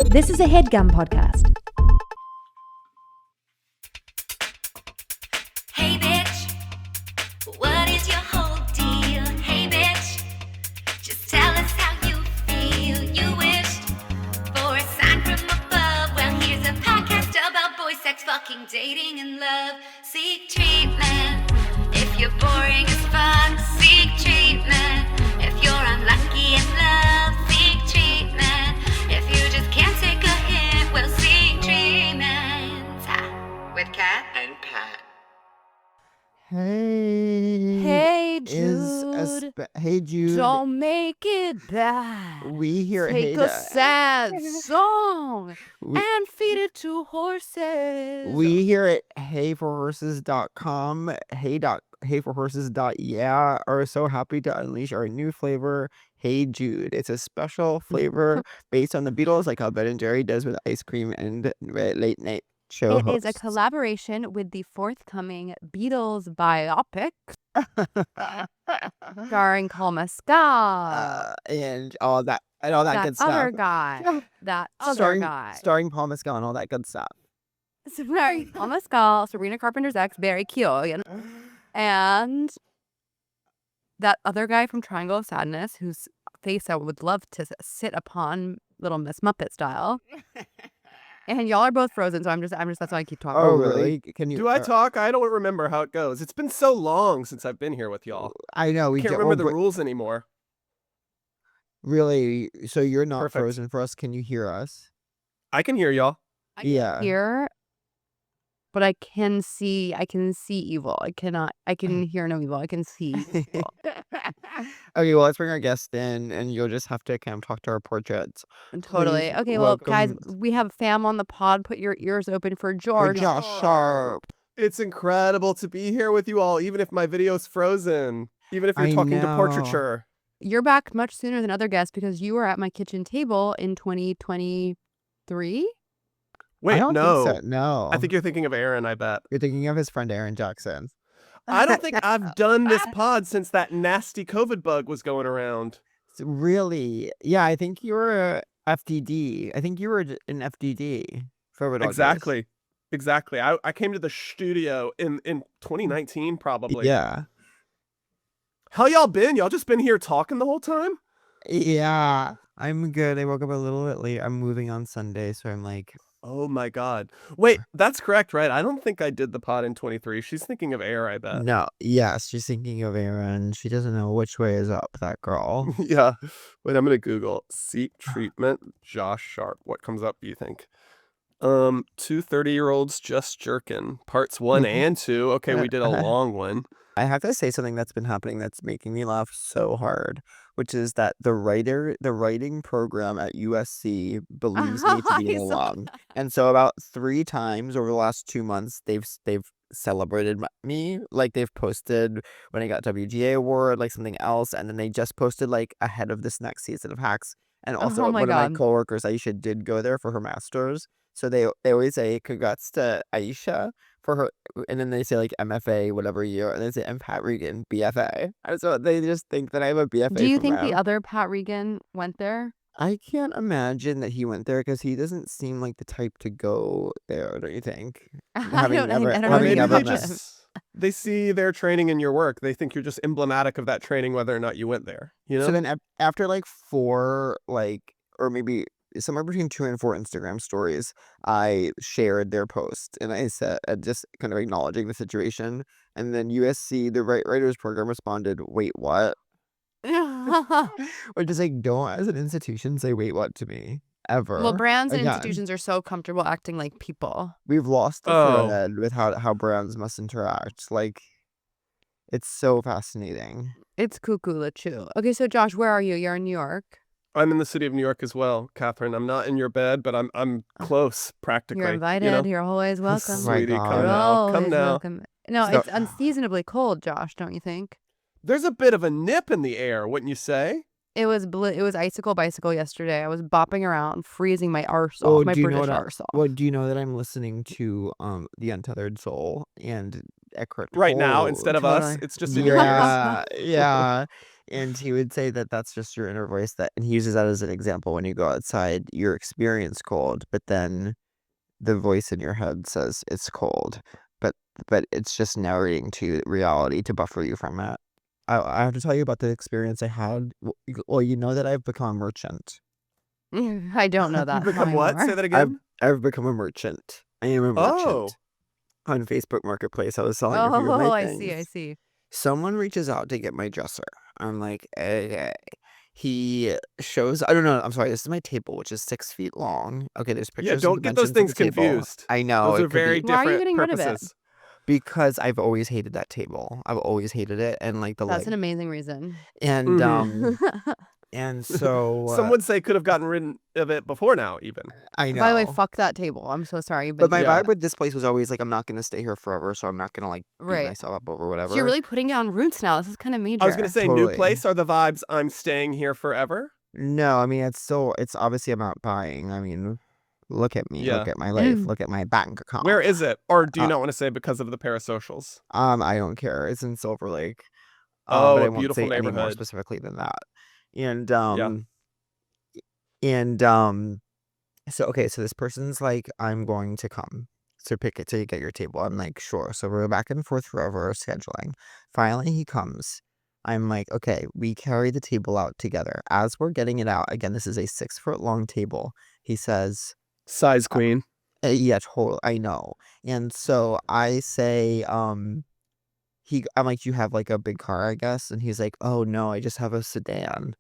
This is a Headgum podcast. Hey bitch, what is your whole deal? Hey bitch, just tell us how you feel. You wished for a sign from above. Well, here's a podcast about boy sex, fucking, dating, and love. Seek treatment if you're boring as fuck. Seek treatment if you're unlucky in love. Seek treatment if you just can't take a hint. Well, seek treatment with Kat and Pat. Hey, Jude. Hey, Jude. Don't make it bad. We hear Take a sad song and feed it to horses. We here at heyforhorses.com, heyforhorses.yeah are so happy to unleash our new flavor, Hey Jude. It's a special flavor based on the Beatles, like how Ben and Jerry does with ice cream and late night show It is a hosts. collaboration with the forthcoming Beatles biopic starring Paul Mescal. And all that good That stuff. other guy. That other starring, guy. starring Paul Mescal and all that good stuff. Starring Paul Mescal, Sabrina Carpenter's ex, Barry Keoghan, and that other guy from Triangle of Sadness, whose face I would love to sit upon, Little Miss Muppet style. And y'all are both frozen, so I'm just that's why I keep talking. Oh, really? Can you? Do I talk? I don't remember how it goes. It's been so long since I've been here with y'all. I know we Can't remember the rules anymore. Really? So you're not Perfect. frozen for us? Can you hear us? I can hear y'all. I can Yeah. hear, but I can see evil. I can hear no evil. I can see evil. Okay, well, let's bring our guest in, and you'll just have to kind of talk to our portraits. Totally. Please Okay, well, guys, welcome- we have fam on the pod. Put your ears open for George. Josh Sharp. It's incredible to be here with you all, even if my video's frozen. Even if you're I talking to know. portraiture. You're back much sooner than other guests because you were at my kitchen table in 2023. Wait, I don't no. think so. No. I think you're thinking of Aaron, I bet. you're thinking of his friend Aaron Jackson. I don't think I've done this pod since that nasty COVID bug was going around. Really? Yeah, I think you were FDD. I think you were in FDD for what Exactly. I came to the studio in 2019, probably. Yeah. How y'all been? Y'all just been here talking the whole time? Yeah. I'm good. I woke up a little bit late. I'm moving on Sunday, so I'm like, Oh my God. Wait, that's correct, right? I don't think I did the pod in 23. She's thinking of Air, I bet. no. Yes, she's thinking of Aaron. She doesn't know which way is up, that girl. Yeah. Wait, I'm gonna Google seek treatment Josh Sharp. What comes up, do you think? 2 30-year-olds just jerking. Parts 1 and 2. Okay, we did a long one. I have to say something that's been happening that's making me laugh so hard, which is that the writing program at USC believes me to be an I saw alum. And so about 3 times over the last 2 months, they've celebrated me. Like they've posted when I got WGA award, like something else, and then they just posted like ahead of this next season of Hacks. And also Oh my one of God. my coworkers, Aisha, did go there for her master's. So they always say congrats to Aisha for her, and then they say like MFA whatever year, and they say I'm Pat Regan BFA. And so they just think that I have a BFA. Do you from think the them. other Pat Regan went there? I can't imagine that he went there because he doesn't seem like the type to go there. Don't you think? I Having don't never- know. Or having maybe never they met- just they see their training in your work. They think you're just emblematic of that training, whether or not you went there. You know? So then after like 4 or maybe somewhere between 2 and 4 Instagram stories, I shared their post and I said just kind of acknowledging the situation, and then USC the writers program responded, "Wait, what?" Which is like, don't as an institution say "wait, what" to me ever. Well, brands and Again. institutions are so comfortable acting like people. We've lost the Oh. thread with how brands must interact. Like, it's so fascinating. It's cuckoo la choo. Okay, so Josh, where are you? You're in New York. I'm in the city of New York as well, Catherine. I'm not in your bed, but I'm close practically. You're invited. You know? You're always welcome. my Sweetie, God. come You're now. Come always now. welcome. No, So- it's unseasonably cold, Josh. Don't you think? There's a bit of a nip in the air, wouldn't you say? It was icicle bicycle yesterday. I was bopping around, freezing my arse off, my do you know British what? arse off. Well, do you know that I'm listening to The Untethered Soul and Eckhart Right now, Tolle? instead of us, Totally. it's just in your ears. Yeah, yeah. And he would say that that's just your inner voice and he uses that as an example. When you go outside, your experience cold, but then the voice in your head says it's cold, but it's just narrating to reality to buffer you from it. I have to tell you about the experience I had. Well, you know that I've become a merchant. I don't know that. Become Tell me what? more. Say that again. I've become a merchant. I am a merchant on Facebook Marketplace. I was selling a few of my I things. see. Someone reaches out to get my dresser. I'm like, okay. He shows, I don't know, I'm sorry, this is my table, which is 6 feet long. Okay, there's pictures Yeah, and don't get those dimensions of things the table. confused. I know. Those it are could very be, Why are you different getting rid of it? purposes. because I've always hated that table. I've always hated it, and like the That's leg. an amazing reason. And Mhm. and so Some would say could have gotten rid of it before now, even. I know. By the way, fuck that table. I'm so sorry, But my Yeah. vibe with this place was always like, I'm not gonna stay here forever, so I'm not gonna like beat Right. myself up over whatever. So you're really putting down roots now. This is kind of major. I was gonna say, Totally. new place are the vibes. I'm staying here forever. No, I mean it's obviously I'm not buying. I mean, look at me, Yeah. look at my life, look at my bank account. Where is it? Or do you not want to say because of the parasocials? I don't care. It's in Silver Lake. Oh, But I a won't beautiful say any more neighborhood. specifically than that. And Yeah. so okay, so this person's like, I'm going to come to pick it to get your table. I'm like, sure. So we're back and forth forever scheduling. Finally, he comes. I'm like, okay, we carry the table out together. As we're getting it out, again, this is a 6 foot long table. He says, Size queen. yeah, totally. I know. And so I say, I'm like, you have like a big car, I guess. And he's like, oh no, I just have a sedan.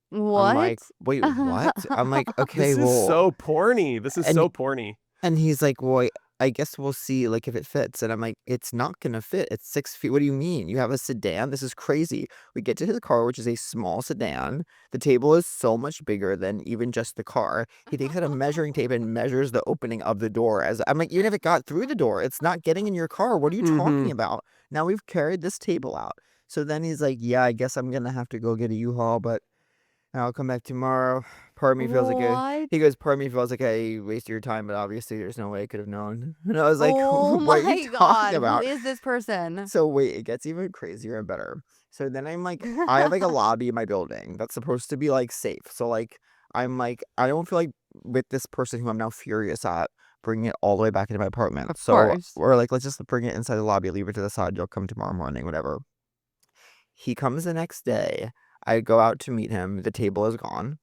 What? I'm like, wait, what? I'm like, okay, This is well, so porny. This is and- so porny. and he's like, well, I guess we'll see like if it fits. And I'm like, it's not gonna fit. It's 6 feet. What do you mean? You have a sedan? This is crazy. We get to his car, which is a small sedan. The table is so much bigger than even just the car. He takes out a measuring tape and measures the opening of the door. As I'm like, even if it got through the door, it's not getting in your car. What are you talking about? Now we've carried this table out. So then he's like, yeah, I guess I'm gonna have to go get a U-Haul, but I'll come back tomorrow. Part of me feels What? he goes, part of me feels like I wasted your time, but obviously there's no way I could have known. And I was like, Oh what are my you God. talking about? Who is this person? So wait, it gets even crazier and better. So then I'm like, I have like a lobby in my building that's supposed to be like safe. So like, I'm like, I don't feel like with this person who I'm now furious at, bringing it all the way back into my apartment. Of So course. we're like, let's just bring it inside the lobby, leave it to the side. You'll come tomorrow morning, whatever. He comes the next day. I go out to meet him. The table is gone.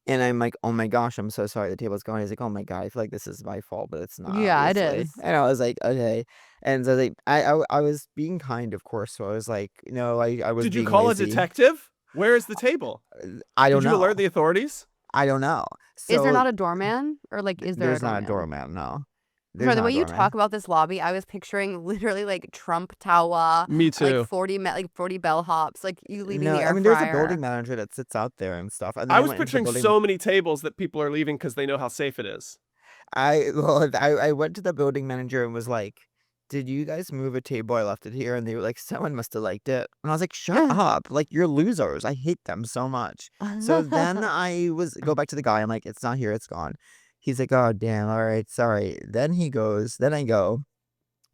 And I'm like, oh my gosh, I'm so sorry. The table's gone. He's like, oh my God, I feel like this is my fault, but it's not. Yeah, it obviously. is. And I was like, okay. And so like, I was being kind, of course. So I was like, no, I was. Did you being call lazy. a detective? Where is the table? I don't Did you know. alert the authorities? I don't know. Is there So not a doorman? Or like, is there there's a doorman? not a doorman, no. Sorry, There's the not way a you doorman. talk about this lobby, I was picturing literally like Trump Tower, Me too. like 40 bellhops, like you leaving No, the air I mean, there's a fryer. building manager that sits out there and stuff. And then I was went into the picturing building- so many tables that people are leaving because they know how safe it is. I went to the building manager and was like, did you guys move a table? I left it here. And they were like, someone must have liked it. And I was like, shut up. Like, you're losers. I hate them so much. So then go back to the guy. I'm like, it's not here. It's gone. He's like, oh, damn. All right. Sorry. Then I go,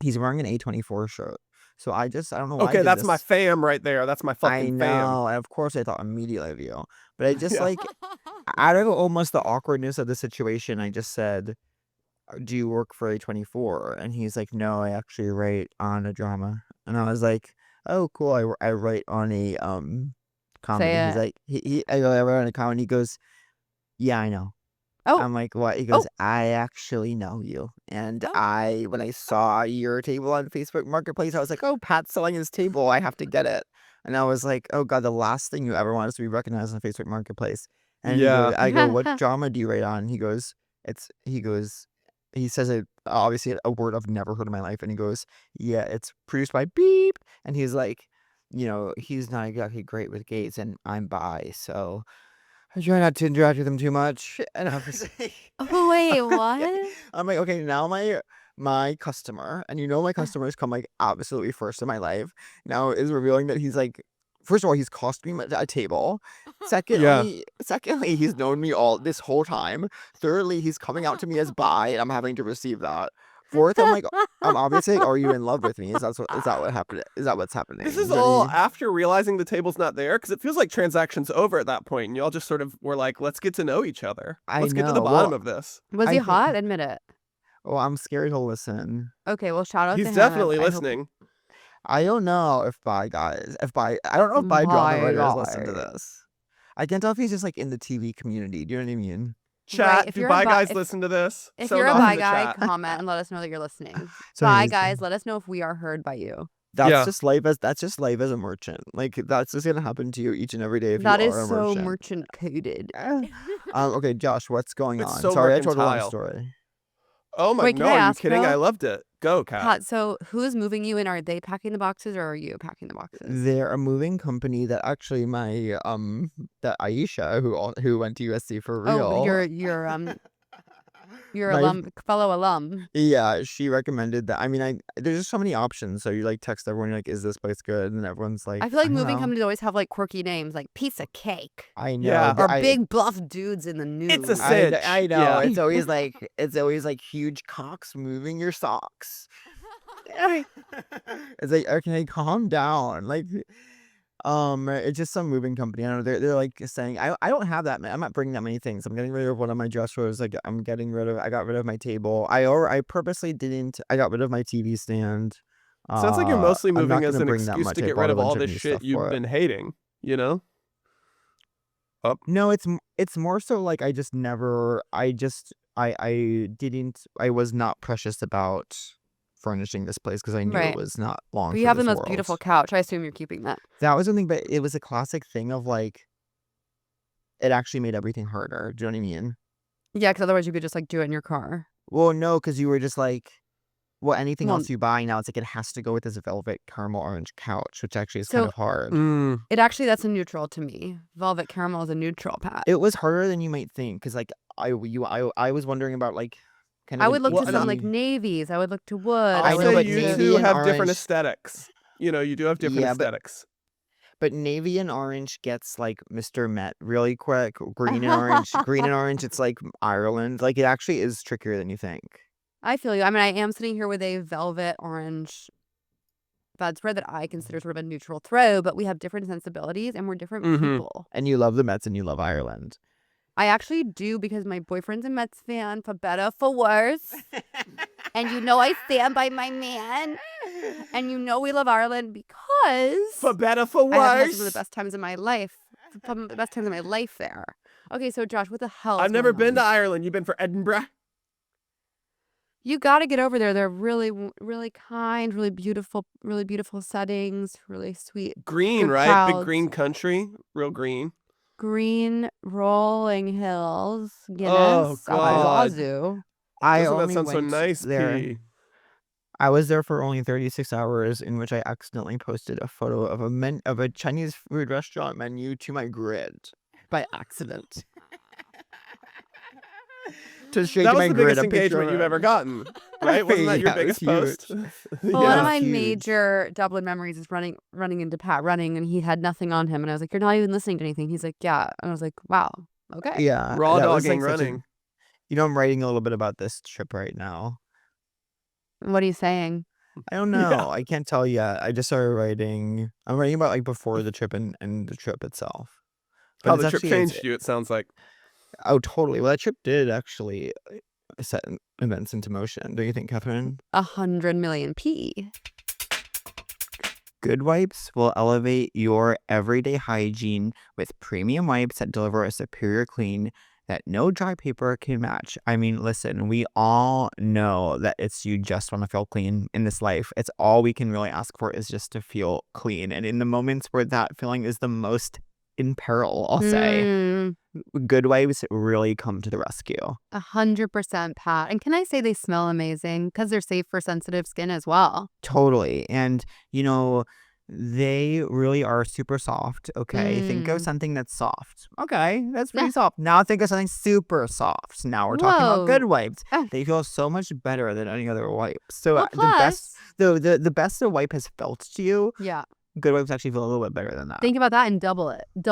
he's wearing an A24 shirt. So I don't know why. Okay, that's my fam right there. That's my I fucking fam. know. And of course, I thought immediately of you. But I just like, out of almost the awkwardness of the situation, I just said, do you work for A24? And he's like, no, I actually write on a drama. And I was like, oh, cool. I write on a comedy. Say He's it. like, I write on a comedy. He goes, yeah, I know. Oh. I'm like, what? He goes, I actually know you. And when I saw your table on Facebook Marketplace, I was like, oh, Pat's selling his table. I have to get it. And I was like, oh, God, the last thing you ever want is to be recognized on Facebook Marketplace. And Yeah. I go, what drama do you write on? He says it, obviously a word I've never heard in my life. And he goes, yeah, it's produced by Beep. And he's like, he's not exactly great with gays and I'm bi. So I try not to interact with him too much. And I was like, Oh, wait, what? I'm like, okay, now my customer, and my customers come like absolutely first in my life, now is revealing that he's like, first of all, he's cost me a table. Secondly, he's known me all this whole time. Thirdly, he's coming out to me as bi, and I'm having to receive that. Fourth, I'm like, I'm obviously like, are you in love with me? Is that what happened? Is that what's happening? This is You know what I all mean? after realizing the table's not there, because it feels like transaction's over at that point, and y'all just sort of were like, let's get to know each other. I Let's get to the know. bottom Well, of this. Was I he think- hot? Admit it. Oh, I'm scared he'll listen. Okay, well, shout out to He's him. definitely I hope- listening. I don't know if I don't know if drama Bye, writers listen to guys. this. I can't tell if he's just like in the TV community. Do you know what I mean? Chat, if do you're a bi bi- guys if- listen to this? If Sound you're a off in bi the guy, chat. comment and let us know that you're listening. So Bye, he's- guys. Let us know if we are heard by you. That's Yeah. just life as a merchant. Like that's just gonna happen to you each and every day if That you is are a so merchant. merchant coded. Okay, Josh, what's going It's on? so Sorry, I told a long mercantile. story. Oh my, Wait, can no, I are you ask, kidding? though? I loved it. Go, Kat. Pat, so who's moving you in? Are they packing the boxes or are you packing the boxes? They're a moving company that actually my that Aisha who went to USC for real. Oh, your My- fellow alum. Yeah, she recommended that. I mean, there's just so many options. So you like text everyone, you're like, is this place good? And everyone's like, I feel like don't moving know. companies always have like quirky names, like piece of cake I know. Yeah. but or I- big buff dudes in the news. It's a I, cinch. I know. Yeah. It's always like huge cocks moving your socks. It's like, okay, calm down. Like, it's just some moving company. I don't know. They're like saying, I don't have that. I'm not bringing that many things. I'm getting rid of one of my dressers. Like, I got rid of my table. I purposely didn't. I got rid of my TV stand. Sounds like you're mostly I'm not moving as gonna an bring that excuse much. to I get bought rid a of all bunch this new shit stuff you've for it. been hating, you know? No, it's more so like I was not precious about furnishing this place because I knew Right. it was not long. But for you have the this most world. beautiful couch. I assume you're keeping that. That was something, but it was a classic thing of like, it actually made everything harder. Do you know what I mean? Yeah, because otherwise you could just like do it in your car. Well, no, because you were just like, well, anything Well- else you buy now, it's like it has to go with this velvet caramel orange couch, which actually is So- kind of hard. Mm. That's a neutral to me. Velvet caramel is a neutral, Pat. It was harder than you might think because like I was wondering about like kind of I an would look Well, to some and like navies. I would look to wood. I'll I I would know, say look but you to- navy two and have different orange- aesthetics. You know, you do have different Yeah, but- aesthetics. But navy and orange gets like Mr. Met really quick. Green and orange, it's like Ireland. Like it actually is trickier than you think. I feel you. I mean, I am sitting here with a velvet orange bedspread that I consider sort of a neutral throw, but we have different sensibilities and we're different Mhm. people. And you love the Mets and you love Ireland. I actually do because my boyfriend's a Mets fan, for better, for worse. And you know I stand by my man. And you know we love Ireland because For better, for I have had worse. some of the best times of my life. Some of the best times of my life there. Okay, so Josh, what the hell? I've never been to Ireland. You've been for Edinburgh? You got to get over there. They're really, really kind, really beautiful settings, really sweet. Green, Good right? Big crowds. green country. Real green. Green rolling hills, Guinness, Oh, God. Wazoo. I Doesn't that only sound so went nice, there. P? I was there for only 36 hours, in which I accidentally posted a photo of a Chinese food restaurant menu to my grid by accident. To straight That to was my the grid, biggest a picture engagement of you've it. ever gotten, right? Wasn't that your Yeah, it was biggest post? Well, one Yeah. of my Huge. major Dublin memories is running into Pat running, and he had nothing on him, and I was like, "You're not even listening to anything." He's like, "Yeah," and I was like, "Wow, okay." Yeah, Raw that was, dogging like, such a- running. You know, I'm writing a little bit about this trip right now. What are you saying? I don't know. I can't tell yet. I just started writing. I'm writing about like before the trip and the trip itself. But How it's the trip actually- changed you, it sounds like. Oh, totally. Well, that trip did actually set events into motion. Don't you think, Catherine? 100 million P. Good Wipes will elevate your everyday hygiene with premium wipes that deliver a superior clean that no dry paper can match. I mean, listen, we all know that you just want to feel clean in this life. It's all we can really ask for is just to feel clean. And in the moments where that feeling is the most in peril, I'll say, Good Wipes really come to the rescue. 100% Pat. And can I say they smell amazing because they're safe for sensitive skin as well. Totally. And, you know, they really are super soft. Okay. Think of Mm. something that's soft. Okay. That's pretty Yeah. soft. Now think of something super soft. Now we're talking Whoa. about Good Wipes. Oh. They feel so much better than any other wipe. So Well, the best plus- the best a wipe has felt to you, Yeah. Good Wipes actually feel a little bit better than that. Think about that and double it. It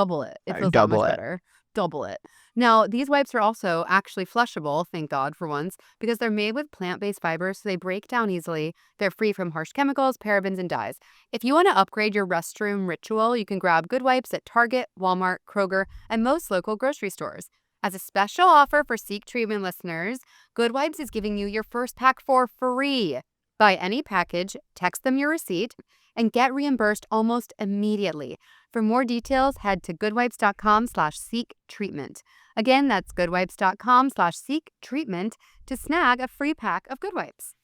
feels that double much it. better. double it. Now, these wipes are also actually flushable, thank God for once, because they're made with plant-based fibers, so they break down easily. They're free from harsh chemicals, parabens, and dyes. If you want to upgrade your restroom ritual, you can grab Good Wipes at Target, Walmart, Kroger, and most local grocery stores. As a special offer for Seek Treatment listeners, Good Wipes is giving you your first pack for free. Buy any package, text them your receipt, and get reimbursed almost immediately. For more details, head to goodwipes.com/seektreatment. Again, that's goodwipes.com/seektreatment to snag a free pack of Good Wipes.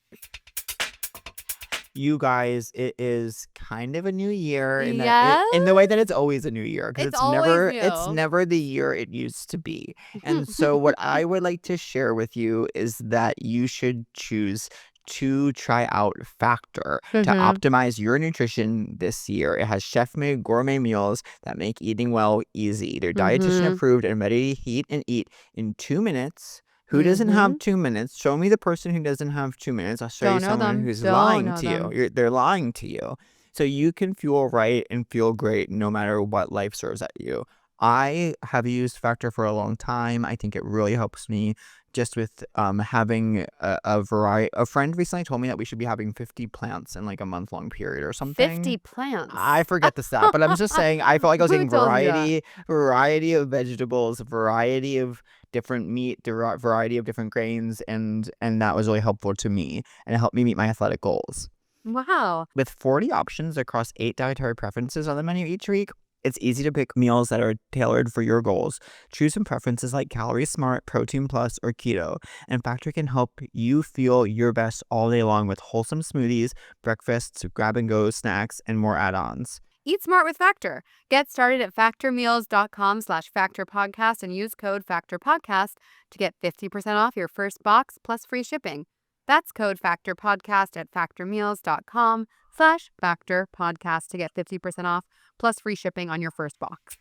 You guys, it is kind of a new year in Yes? in the way that it's always a new year, because It's it's always never new. it's never the year it used to be. And so what I would like to share with you is that you should choose to try out Factor to optimize your nutrition this year. It has chef-made gourmet meals that make eating well easy. They're dietitian approved and ready to heat and eat in 2 minutes. Who doesn't have 2 minutes? Show me the person who doesn't have 2 minutes. I'll show Don't you know someone them. who's Don't lying know to you. them. They're lying to you. So you can feel right and feel great no matter what life serves at you. I have used Factor for a long time. I think it really helps me just with having a variety. A friend recently told me that we should be having 50 plants in like a month-long period or something. 50 plants. I forget the stat, but I'm just saying, I felt like I was Who saying told you that? variety of vegetables, variety of different meat, variety of different grains, and that was really helpful to me, and it helped me meet my athletic goals. Wow. With 40 options across 8 dietary preferences on the menu each week, it's easy to pick meals that are tailored for your goals. Choose some preferences like Calorie Smart, Protein Plus, or Keto, and Factor can help you feel your best all day long with wholesome smoothies, breakfasts, grab-and-go snacks, and more add-ons. Eat smart with Factor. Get started at factormeals.com/factorpodcast and use code factorpodcast to get 50% off your first box plus free shipping. That's code factorpodcast at factormeals.com/factorpodcast to get 50% off plus free shipping on your first box.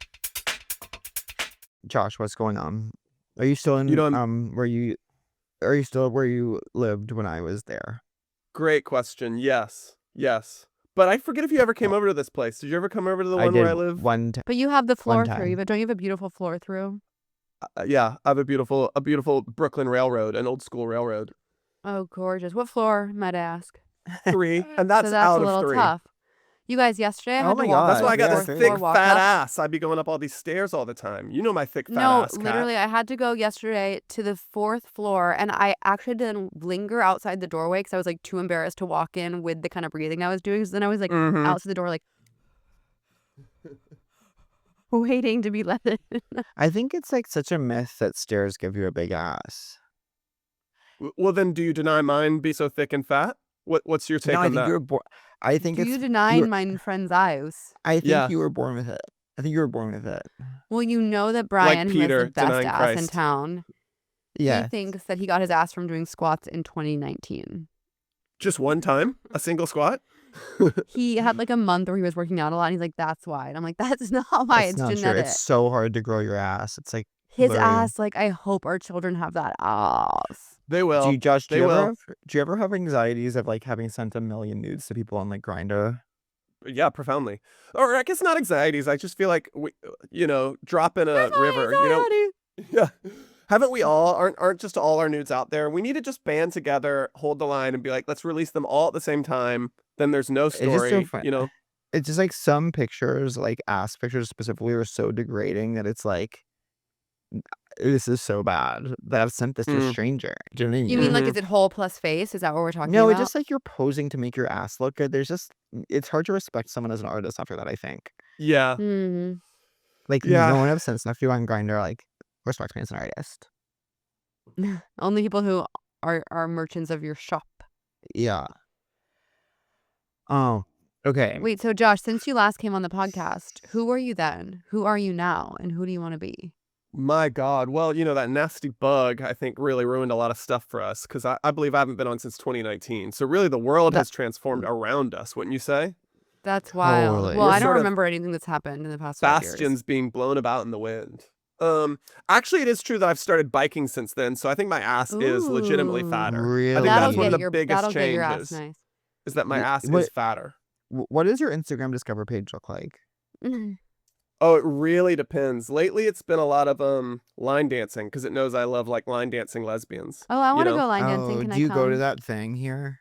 Josh, what's going on? Are you still in are you still where you lived when I was there? Great question. Yes. But I forget if you ever came over to this place. Did you ever come over to the I one did where I live? one time. But you have the floor time. through. But don't you have a beautiful floor through? Yeah, I have a beautiful Brooklyn railroad, an old school railroad. Oh, gorgeous. What floor, might I ask? 3, and that's So that's out a little of 3. tough. You guys, yesterday I Oh had my to walk God. That's why I got Yeah, this three. thick walk fat up. ass. I'd be going up all these stairs all the time. You know my thick fat No, ass, Kat. literally, I had to go yesterday to the 4th floor, and I actually didn't linger outside the doorway because I was like too embarrassed to walk in with the kind of breathing I was doing. So then I was like outside the door, like waiting to be let in. I think it's like such a myth that stairs give you a big ass. Well, then, do you deny mine be so thick and fat? What's your take No, I on think that? you're I think Do it's you deny my friend's eyes? I think Yeah. you were born with it. I think you were born with it. Well, you know that Brian, who has Peter the best denying ass in Christ. town, Yeah. he thinks that he got his ass from doing squats in 2019. Just one time? A single squat? He had like a month where he was working out a lot, and he's like, "That's why." And I'm like, "That's not why. It's It's not true. genetic." It's so hard to grow your ass. It's like His literally- ass, like, I hope our children have that ass. They will. Do you, Josh, they will. do you ever have anxieties of like having sent a million nudes to people on like Grindr? Yeah, profoundly. Or I guess not anxieties. I just feel like drop in a There's no river. anxiety. Yeah. Haven't we all? Aren't just all our nudes out there? We need to just band together, hold the line, and be like, let's release them all at the same time. Then there's no just so story. fun. It's just like some pictures, like ass pictures specifically, are so degrading that it's like, this is so bad that I've sent this to a stranger. Do you know what I mean? You mean like, is it whole plus face? Is that what we're talking No, about? it's just like you're posing to make your ass look good. It's hard to respect someone as an artist after that, I think. Yeah. Mhm. Like, Yeah. no one I've sent stuff to on Grindr, like, respect me as an artist. Only people who are merchants of your shop. Yeah. Oh, okay. Wait, so Josh, since you last came on the podcast, who were you then? Who are you now? And who do you want to be? My God. Well, that nasty bug, I think, really ruined a lot of stuff for us because I believe I haven't been on since 2019. So really the world has transformed around us, wouldn't you say? That's wild. Totally. Well, We're I don't sort of remember anything that's happened in the past 5 years. Bastions being blown about in the wind. Actually, it is true that I've started biking since then, so I think my ass is legitimately Ooh. fatter. I Really? think That'll that's one of get the your biggest that'll get your ass changes. nice. Is that my ass What- is fatter. What does your Instagram Discover page look like? Oh, it really depends. Lately, it's been a lot of line dancing because it knows I love like line dancing lesbians. Oh, I You want to know, go line dancing. Oh, Can do I you go to come? that thing here?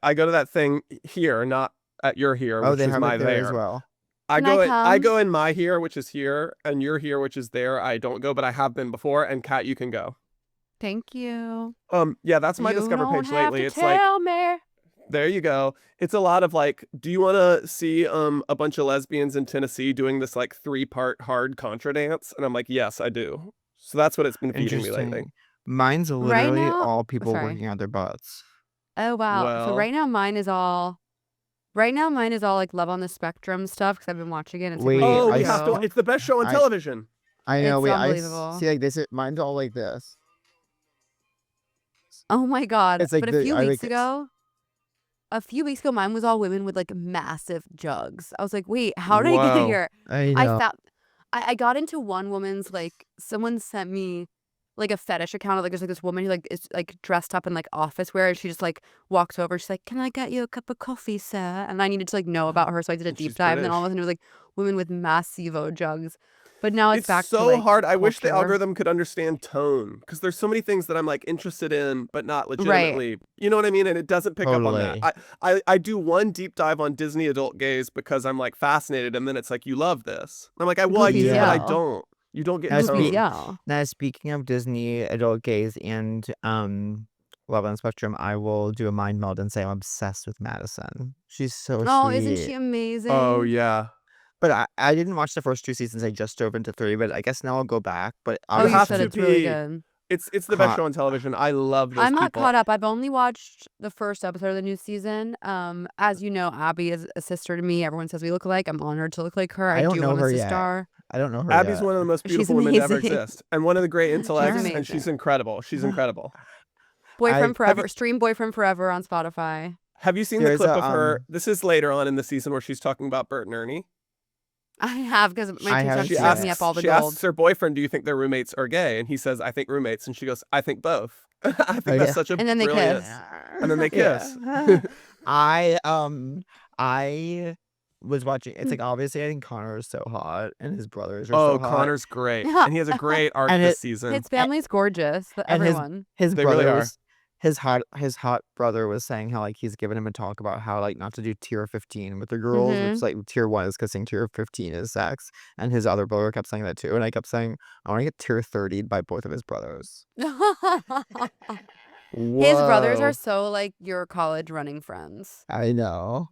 I go to that thing here, not at your here, Oh, which they is have my it there as there. well. Can I I come? go in my here, which is here, and your here, which is there. I don't go, but I have been before. And Kat, you can go. Thank you. Yeah, that's my You Discover don't page have lately. to It's like, tell me. there you go. It's a lot of like, do you want to see a bunch of lesbians in Tennessee doing this like 3-part hard contra dance? And I'm like, yes, I do. So that's what it's been feeding me lately. Interesting. Mine's Right literally now, all people sorry. working out their butts. Oh wow. So Well, right now mine is all like Love on the Spectrum stuff because I've been watching it. It's like my Wait, favorite oh, I we have to. show. It's the best show on I television. I know. It's Wait, unbelievable. see like this. Mine's all like this. Oh my God. It's like But a few weeks ago, mine was all women with like massive jugs. I was like, wait, how did I get Wow. here? I I know. found I got into one woman's like someone sent me like a fetish account of like there's like this woman who like is like dressed up in like office wear and she just like walks over. She's like, "Can I get you a cup of coffee, sir?" And I needed to like know about her, so I did a deep She's dive. And then all of a British. sudden it was like women with massivo jugs. But now it's It's back to so like hard. I wish the culture. algorithm could understand tone because there's so many things that I'm like interested in, but not Right. legitimately. You know what I mean? And it doesn't pick up on that. Totally. I do one deep dive on Disney adult gays because I'm like fascinated, and then it's like, you love this. I'm like, I do, Goofies Yeah. but I yell. don't. You don't get Now, tone. Goofies yell. Now, speaking of Disney adult gays and Love on the Spectrum, I will do a mind meld and say I'm obsessed with Madison. She's so Oh, isn't she sweet. amazing? Oh yeah. But I didn't watch the first 2 seasons. I just dove into 3, but I guess now I'll go back. But Oh, You you have obviously, should. to It's really be. good. It's the best Con- show on television. I love those I'm not people. caught up. I've only watched the first episode of the new season. As you know, Abby is a sister to me. Everyone says we look alike. I'm honored to look like her. I I don't do know want her a yet. sister. I don't know her Abby's yet. one of the most She's beautiful women to ever amazing. exist, and one of the great intellects, and she's amazing. incredible. She's incredible. Boyfriend I Forever. Stream Boyfriend Forever on Spotify. Have you seen the There's clip a of her? This is later on in the season where she's talking about Bert and Ernie. I have because my I TikTok haven't She seen shows it. me up all the she gold. asks her boyfriend, "Do you think their roommates are gay?" And he says, "I think roommates." And she goes, "I think both." I think Oh, that's yeah. such a And then they brilliant. kiss. And then they kiss. Yeah. I was watching. It's like obviously I think Connor is so hot and his brothers are Oh, so hot. Connor's great, and he has a great arc And this it- season. His family's gorgeous. and Everyone. his They brother really are. was his hot brother was saying how like he's given him a talk about how like not to do tier 15 with the girls, which is like tier 1 is kissing, tier 15 is sex, and his other brother kept saying that too, and I kept saying I want to get tier 30 by both of his brothers. His brothers Whoa. are so like your college running friends. I know.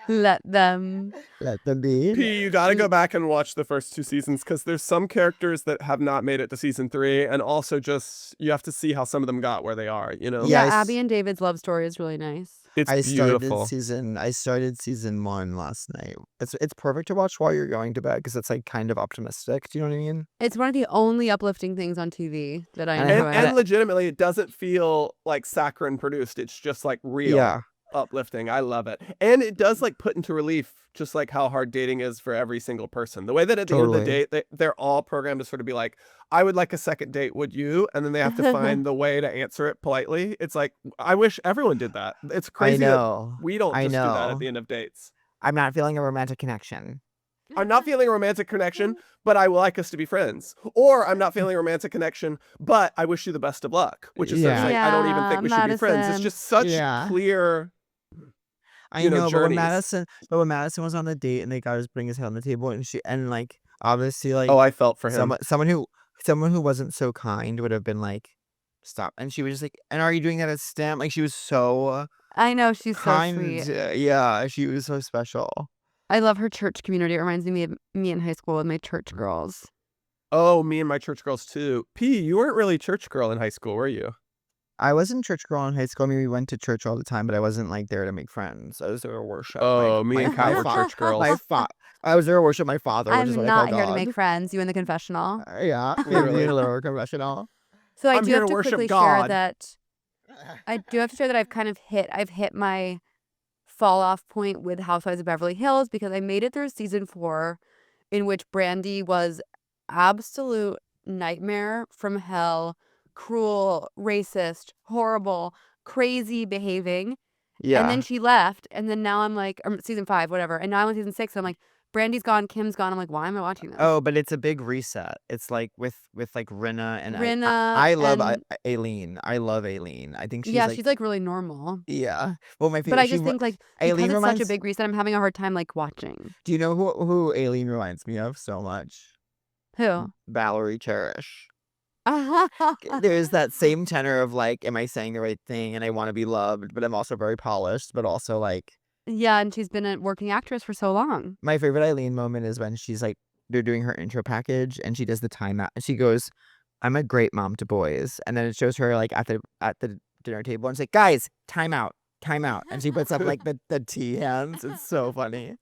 Let them. Let them be. P, you gotta go back and watch the first 2 seasons because there's some characters that have not made it to season 3, and also just you have to see how some of them got where they are. You know, Yeah, Yeah, I Abby and David's love story is really nice. it's I beautiful. started season 1 last night. It's perfect to watch while you're going to bed because it's like kind of optimistic. Do you know what I mean? It's one of the only uplifting things on TV that I And enjoy. And legitimately, it doesn't feel like saccharine produced. It's just like real. Yeah. Uplifting. I love it. And it does like put into relief just like how hard dating is for every single person. The way that at the end of the Totally. day, they're all programmed to sort of be like, I would like a second date, would you? And then they have to find the way to answer it politely. It's like, I wish everyone did that. It's crazy I that know. we don't I just do that know. at the end of dates. I'm not feeling a romantic connection. I'm not feeling a romantic connection, but I would like us to be friends. Or I'm not feeling a romantic connection, but I wish you the best of luck, which is Yeah. like, I don't even think we should be friends. It's Madison. just such Yeah. clear. I You know, know, but when journeys. Madison was on the date and the guy was bringing his head on the table and like obviously like Oh, I felt for him. someone who wasn't so kind would have been like, stop. And she was just like, and are you doing that at STEM? Like she was so I know she's kind. so sweet. Yeah, she was so special. I love her church community. It reminds me of me in high school with my church girls. Oh, me and my church girls too. P, you weren't really a church girl in high school, were you? I wasn't church girl in high school. I mean, we went to church all the time, but I wasn't like there to make friends. I was there to worship. Oh, me and Kat were fa- church girls. I was there to worship my father, which is I'm what I call not here to God. make friends. You in the confessional. Yeah, Literally. in a little confessional. So I I'm do here have to to worship quickly God. share that I've kind of hit my fall off point with Housewives of Beverly Hills because I made it through season 4 in which Brandy was absolute nightmare from hell, cruel, racist, horrible, crazy behaving. Yeah. And then she left, and then now I'm like, or season 5, whatever. And now I'm on season 6, and I'm like, Brandy's gone, Kim's gone. I'm like, why am I watching this? Oh, but it's a big reset. It's like with like Rinna and Rinna I love and Aileen. I love Aileen. I think she's yeah, like she's like really normal. yeah. Well, my But favorite. I just think like because Aileen it's such a reminds. big reset, I'm having a hard time like watching. Do you know who Aileen reminds me of so much? Who? Valerie Cherish. There's that same tenor of like, am I saying the right thing? And I want to be loved, but I'm also very polished, but also like. Yeah, and she's been a working actress for so long. My favorite Aileen moment is when she's like, they're doing her intro package and she does the timeout. She goes, I'm a great mom to boys. And then it shows her like at the dinner table and it's like, guys, time out. And she puts up like the tea hands. It's so funny.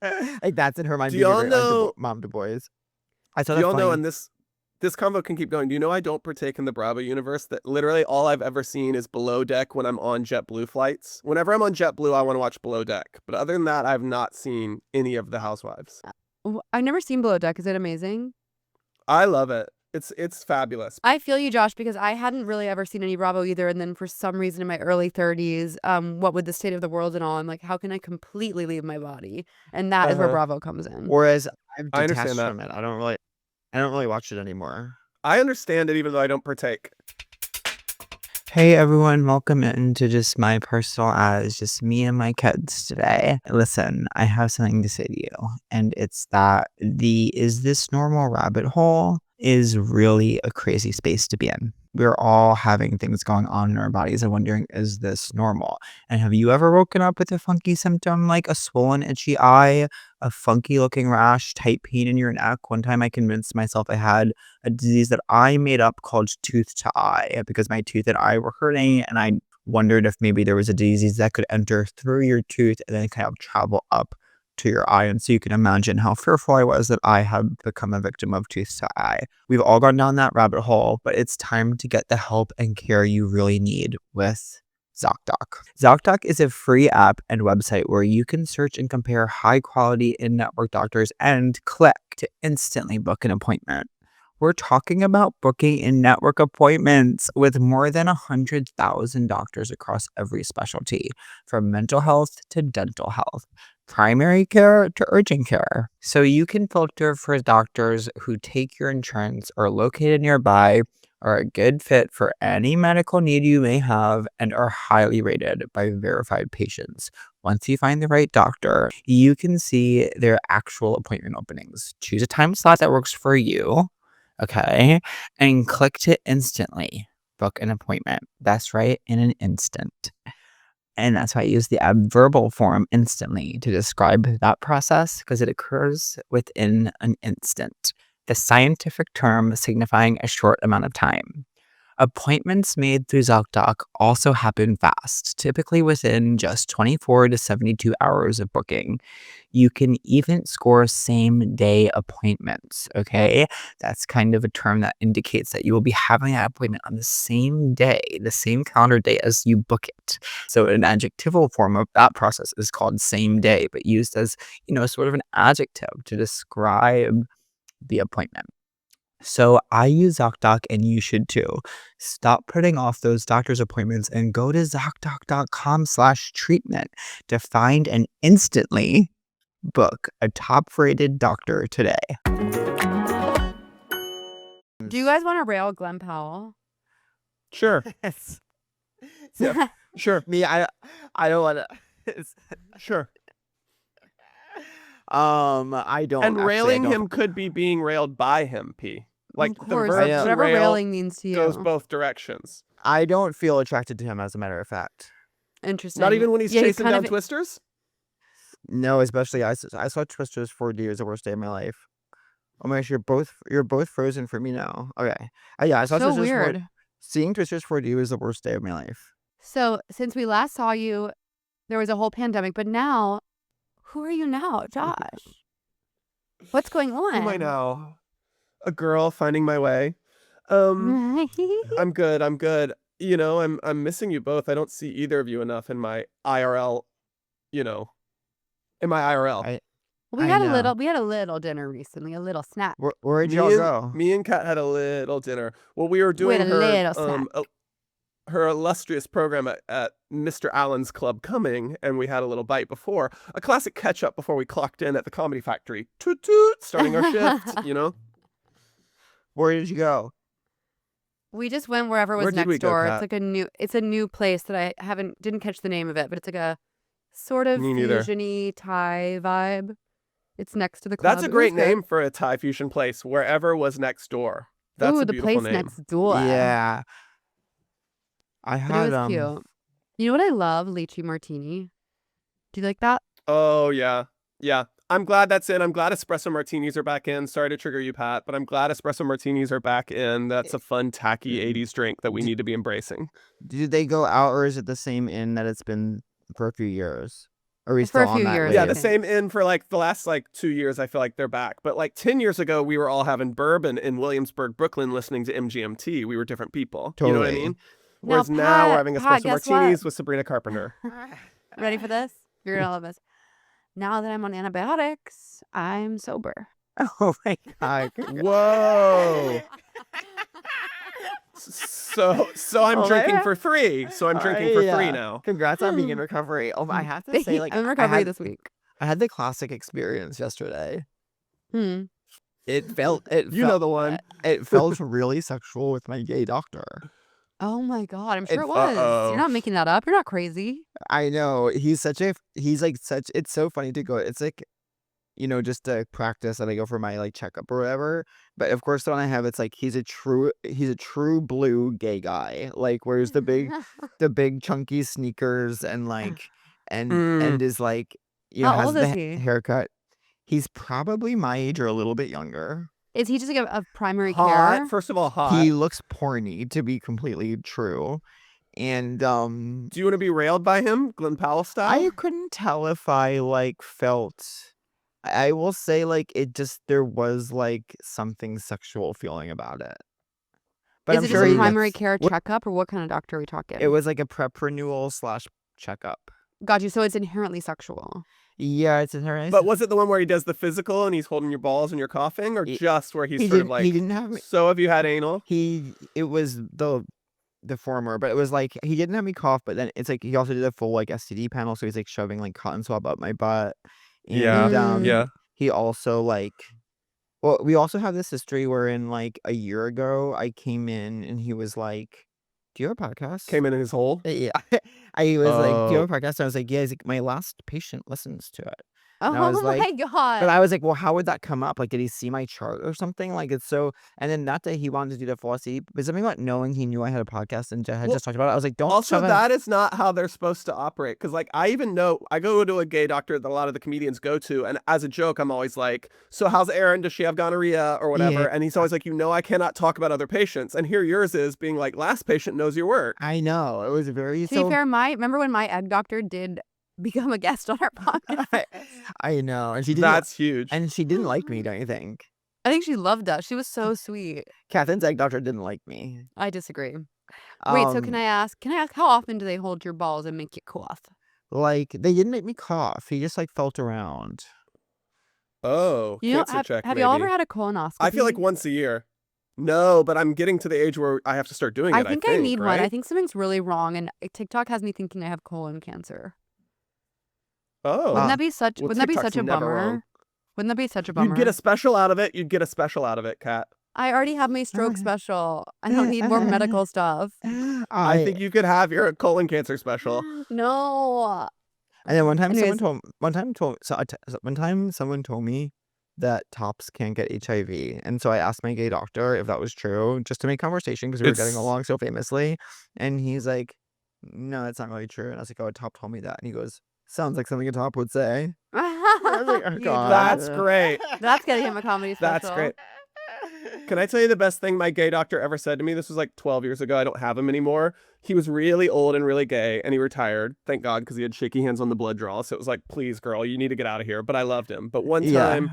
Like that's in her mind. Do y'all being a know? mom to boys. I saw Do that y'all know? funny. And this combo can keep going. Do you know I don't partake in the Bravo universe? That literally all I've ever seen is Below Deck when I'm on JetBlue flights. Whenever I'm on JetBlue, I want to watch Below Deck. But other than that, I've not seen any of the Housewives. I've never seen Below Deck. Is it amazing? I love it. It's fabulous. I feel you, Josh, because I hadn't really ever seen any Bravo either. And then for some reason in my early 30s, what with the state of the world and all, I'm like, how can I completely leave my body? And that is where Bravo comes in. Whereas I've I detached understand that. from it. I don't really watch it anymore. I understand it even though I don't partake. Hey everyone, welcome into just my personal ads, just me and my kids today. Listen, I have something to say to you, and it's that the is this normal rabbit hole is really a crazy space to be in. We're all having things going on in our bodies and wondering, is this normal? And have you ever woken up with a funky symptom like a swollen, itchy eye, a funky looking rash, tight pain in your neck? One time I convinced myself I had a disease that I made up called tooth to eye because my tooth and eye were hurting, and I wondered if maybe there was a disease that could enter through your tooth and then kind of travel up to your eye. And so you can imagine how fearful I was that I had become a victim of tooth to eye. We've all gone down that rabbit hole, but it's time to get the help and care you really need with ZocDoc. ZocDoc is a free app and website where you can search and compare high quality in-network doctors and click to instantly book an appointment. We're talking about booking in-network appointments with more than 100,000 doctors across every specialty, from mental health to dental health, primary care to urgent care. So you can filter for doctors who take your insurance, are located nearby, are a good fit for any medical need you may have, and are highly rated by verified patients. Once you find the right doctor, you can see their actual appointment openings. Choose a time slot that works for you. Okay, and click to instantly book an appointment. That's right, in an instant. And that's why I use the adverbal form instantly to describe that process because it occurs within an instant. The scientific term signifying a short amount of time. Appointments made through ZocDoc also happen fast, typically within just 24 to 72 hours of booking. You can even score same-day appointments, okay? That's kind of a term that indicates that you will be having that appointment on the same day, the same calendar day as you book it. So an adjectival form of that process is called same day, but used as, sort of an adjective to describe the appointment. So I use ZocDoc and you should too. Stop putting off those doctor's appointments and go to ZocDoc.com/treatment to find and instantly book a top-rated doctor today. Do you guys want to rail Glenn Powell? Sure. So, Sure. me, I don't want to. Sure. I don't. And actually, railing I don't. him could be being railed by him, P. Like of the course, verb to whatever rail railing means to you. goes both directions. I don't feel attracted to him, as a matter of fact. Interesting. Not even when he's Yeah, chasing kind down of- twisters? No, especially I saw Twisters 4D as the worst day of my life. Oh my gosh, you're both frozen for me now. Okay. Yeah, I saw So Twisters 4D. weird. Seeing Twisters 4D was the worst day of my life. So since we last saw you, there was a whole pandemic, but now, who are you now, Josh? What's going on? Who am I now? A girl finding my way. I'm good. I'm missing you both. I don't see either of you enough in my IRL, in my IRL. We I had know. a little dinner recently, a little snack. Where'd y'all go? Me and Kat had a little dinner. Well, we were doing a little snack. her illustrious program at Mr. Allen's Club Coming, and we had a little bite before. A classic catch-up before we clocked in at the Comedy Factory. Toot toot, starting our shift, you know? Where did you go? We just went wherever was Where did next we go, door. Kat? It's a new place that I didn't catch the name of it, but it's like a sort of Me neither. fusion-y Thai vibe. It's next to the club. That's a It was great good. name for a Thai fusion place, wherever was next door. That's Ooh, a the beautiful place name. next door. Yeah. I But had it was cute. You know what I love? Lychee martini. Do you like that? Oh, yeah. Yeah. I'm glad that's in. I'm glad espresso martinis are back in. Sorry to trigger you, Pat, but I'm glad espresso martinis are back in. That's a fun, tacky 80s drink that we need to be embracing. Do they go out, or is it the same inn that it's been for a few years? Are we For still a on few that years, wave? Yeah, I the think. same in for like the last like 2 years. I feel like they're back. But like 10 years ago, we were all having bourbon in Williamsburg, Brooklyn, listening to MGMT. We were different people. You know what I Totally. mean? Now, Whereas now we're Pat- having Pat, espresso guess martinis what? with Sabrina Carpenter. Ready for this? You're gonna love this. Now that I'm on antibiotics, I'm sober. Oh my god. Whoa. So I'm Oh, drinking yeah. for free. So I'm drinking for free Yeah. now. Congrats on being in recovery. Oh, I have to say, like, I'm in I recovery had, this week. I had the classic experience yesterday. Hmm. It felt You know the one. It felt really sexual with my gay doctor. Oh my god, I'm sure It- it was. uh-oh. You're not making that up. You're not crazy. I know he's like such. It's so funny to go. It's like, just to practice that I go for my like checkup or whatever. But of course, the one I have, it's like he's a true blue gay guy. Like wears the big chunky sneakers and like and is like How has old the is he? haircut. He's probably my age or a little bit younger. Is he just like a primary Hot. care? First of all, hot. He looks porny, to be completely true. And Do you want to be railed by him, Glenn Powell style? I couldn't tell if I like felt. I will say like there was like something sexual feeling about it. But Is I'm it sure just a he- primary care what- checkup, or what kind of doctor are we talking? It was like a prep renewal / checkup. Got you. So it's inherently sexual. Yeah, it's inherently. But was it the one where he does the physical and he's holding your balls and you're coughing, or He- just where he's he sort didn't. of like, He didn't have me. so have you had anal? It was the former, but it was like he didn't have me cough. But then it's like he also did a full like STD panel, so he's like shoving like cotton swab up my butt. And, Yeah. He also like. Well, we also have this history wherein like a year ago I came in and he was like, "Do you have a podcast?" Came in his hole. Yeah. I was like, "Do you Oh. have a podcast?" And I was like, "Yeah." He's like, "My last patient listens to it." Oh And I was my like- god. But I was like, "Well, how would that come up? Like, did he see my chart or something? Like, it's so." And then that day he wanted to do the full STD, but something about knowing he knew I had a podcast and had Well, just talked about it. I was like, "Don't." Also, shove it." that is not how they're supposed to operate. Because, like, I even know I go to a gay doctor that a lot of the comedians go to, and as a joke, I'm always like, "So how's Erin? Does she have gonorrhea or whatever?" Yeah. And he's always like, I cannot talk about other patients." And here yours is being like, "Last patient knows your work." I know, it was very to be fair, remember when my egg doctor did become a guest on our podcast? I know, and she didn't. That's huge. And she didn't like me, don't you think? I think she loved us. She was so sweet. Catherine's egg doctor didn't like me. I disagree. Wait, so can Um, I ask how often do they hold your balls and make you cough? Like, they didn't make me cough. He just like felt around. Oh, You know, cancer check. have y'all maybe. ever had a colonoscopy? I feel like once a year. No, but I'm getting to the age where I have to start doing it. I think I need one. I right? think something's really wrong, and TikTok has me thinking I have colon cancer. Oh, Wouldn't that be such? well, Wouldn't that be TikTok's such a never bummer? wrong. Wouldn't that be such a bummer? you'd get a special out of it. You'd get a special out of it, Kat. I already have my stroke special. I don't need more medical stuff. I think you could have your colon cancer special. No. And then one time Anyways. someone told me that tops can't get HIV, and so I asked my gay doctor if that was true, just to make conversation because we were getting It's- along so famously, and he's like, "No, that's not really true." And I was like, "Oh, a top told me that," and he goes, "Sounds like something a top would say." was like, "Oh, You God." That's brat. great. That's getting him a comedy special. That's great. Can I tell you the best thing my gay doctor ever said to me? This was like 12 years ago. I don't have him anymore. He was really old and really gay, and he retired. Thank God, because he had shaky hands on the blood draw. So it was like, please, girl, you need to get out of here. But I loved him. But one time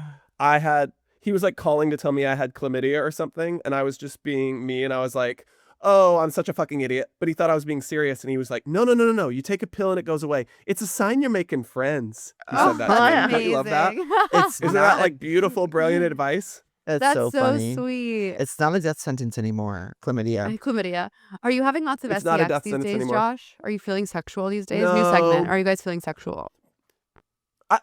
he was like calling to tell me I had chlamydia or something, and I was just being me, and I was like, "Oh, I'm such a fucking idiot." But he thought I was being serious, and he was like, No. You take a pill and it goes away. It's a sign you're making friends. He said that to me. Don't you love that? It's Isn't not that like beautiful, brilliant advice? That's That's so so funny. sweet. It's not a death sentence anymore. Chlamydia. Chlamydia. Are you having lots of It's not a SEX death these sentence days, anymore. Josh? Are you feeling sexual these days? New segment. No. Are you guys feeling sexual?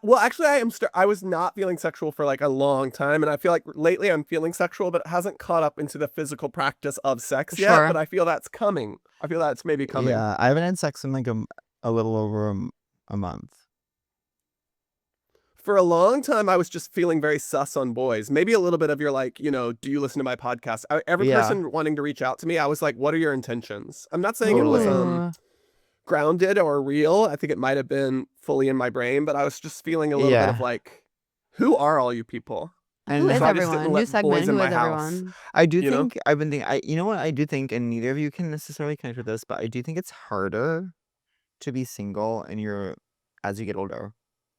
Well, actually, I was not feeling sexual for like a long time, and I feel like lately I'm feeling sexual, but it hasn't caught up into the physical practice of sex yet. Sure. But I feel that's coming. I feel that's maybe coming. Yeah, I haven't had sex in like a little over a month. For a long time, I was just feeling very sus on boys. Maybe a little bit of your like, do you listen to my podcast? Every Yeah. person wanting to reach out to me, I was like, what are your intentions? I'm not saying it was Ooh. grounded or real. I think it might have been fully in my brain, but I was just feeling a little bit of Yeah. like, who are all you people? And Who is if I just didn't everyone? New let segment. boys in Who my is house. everyone? I do You know? think I've been thinking. You know what I do think, and neither of you can necessarily connect with this, but I do think it's harder to be single as you get older.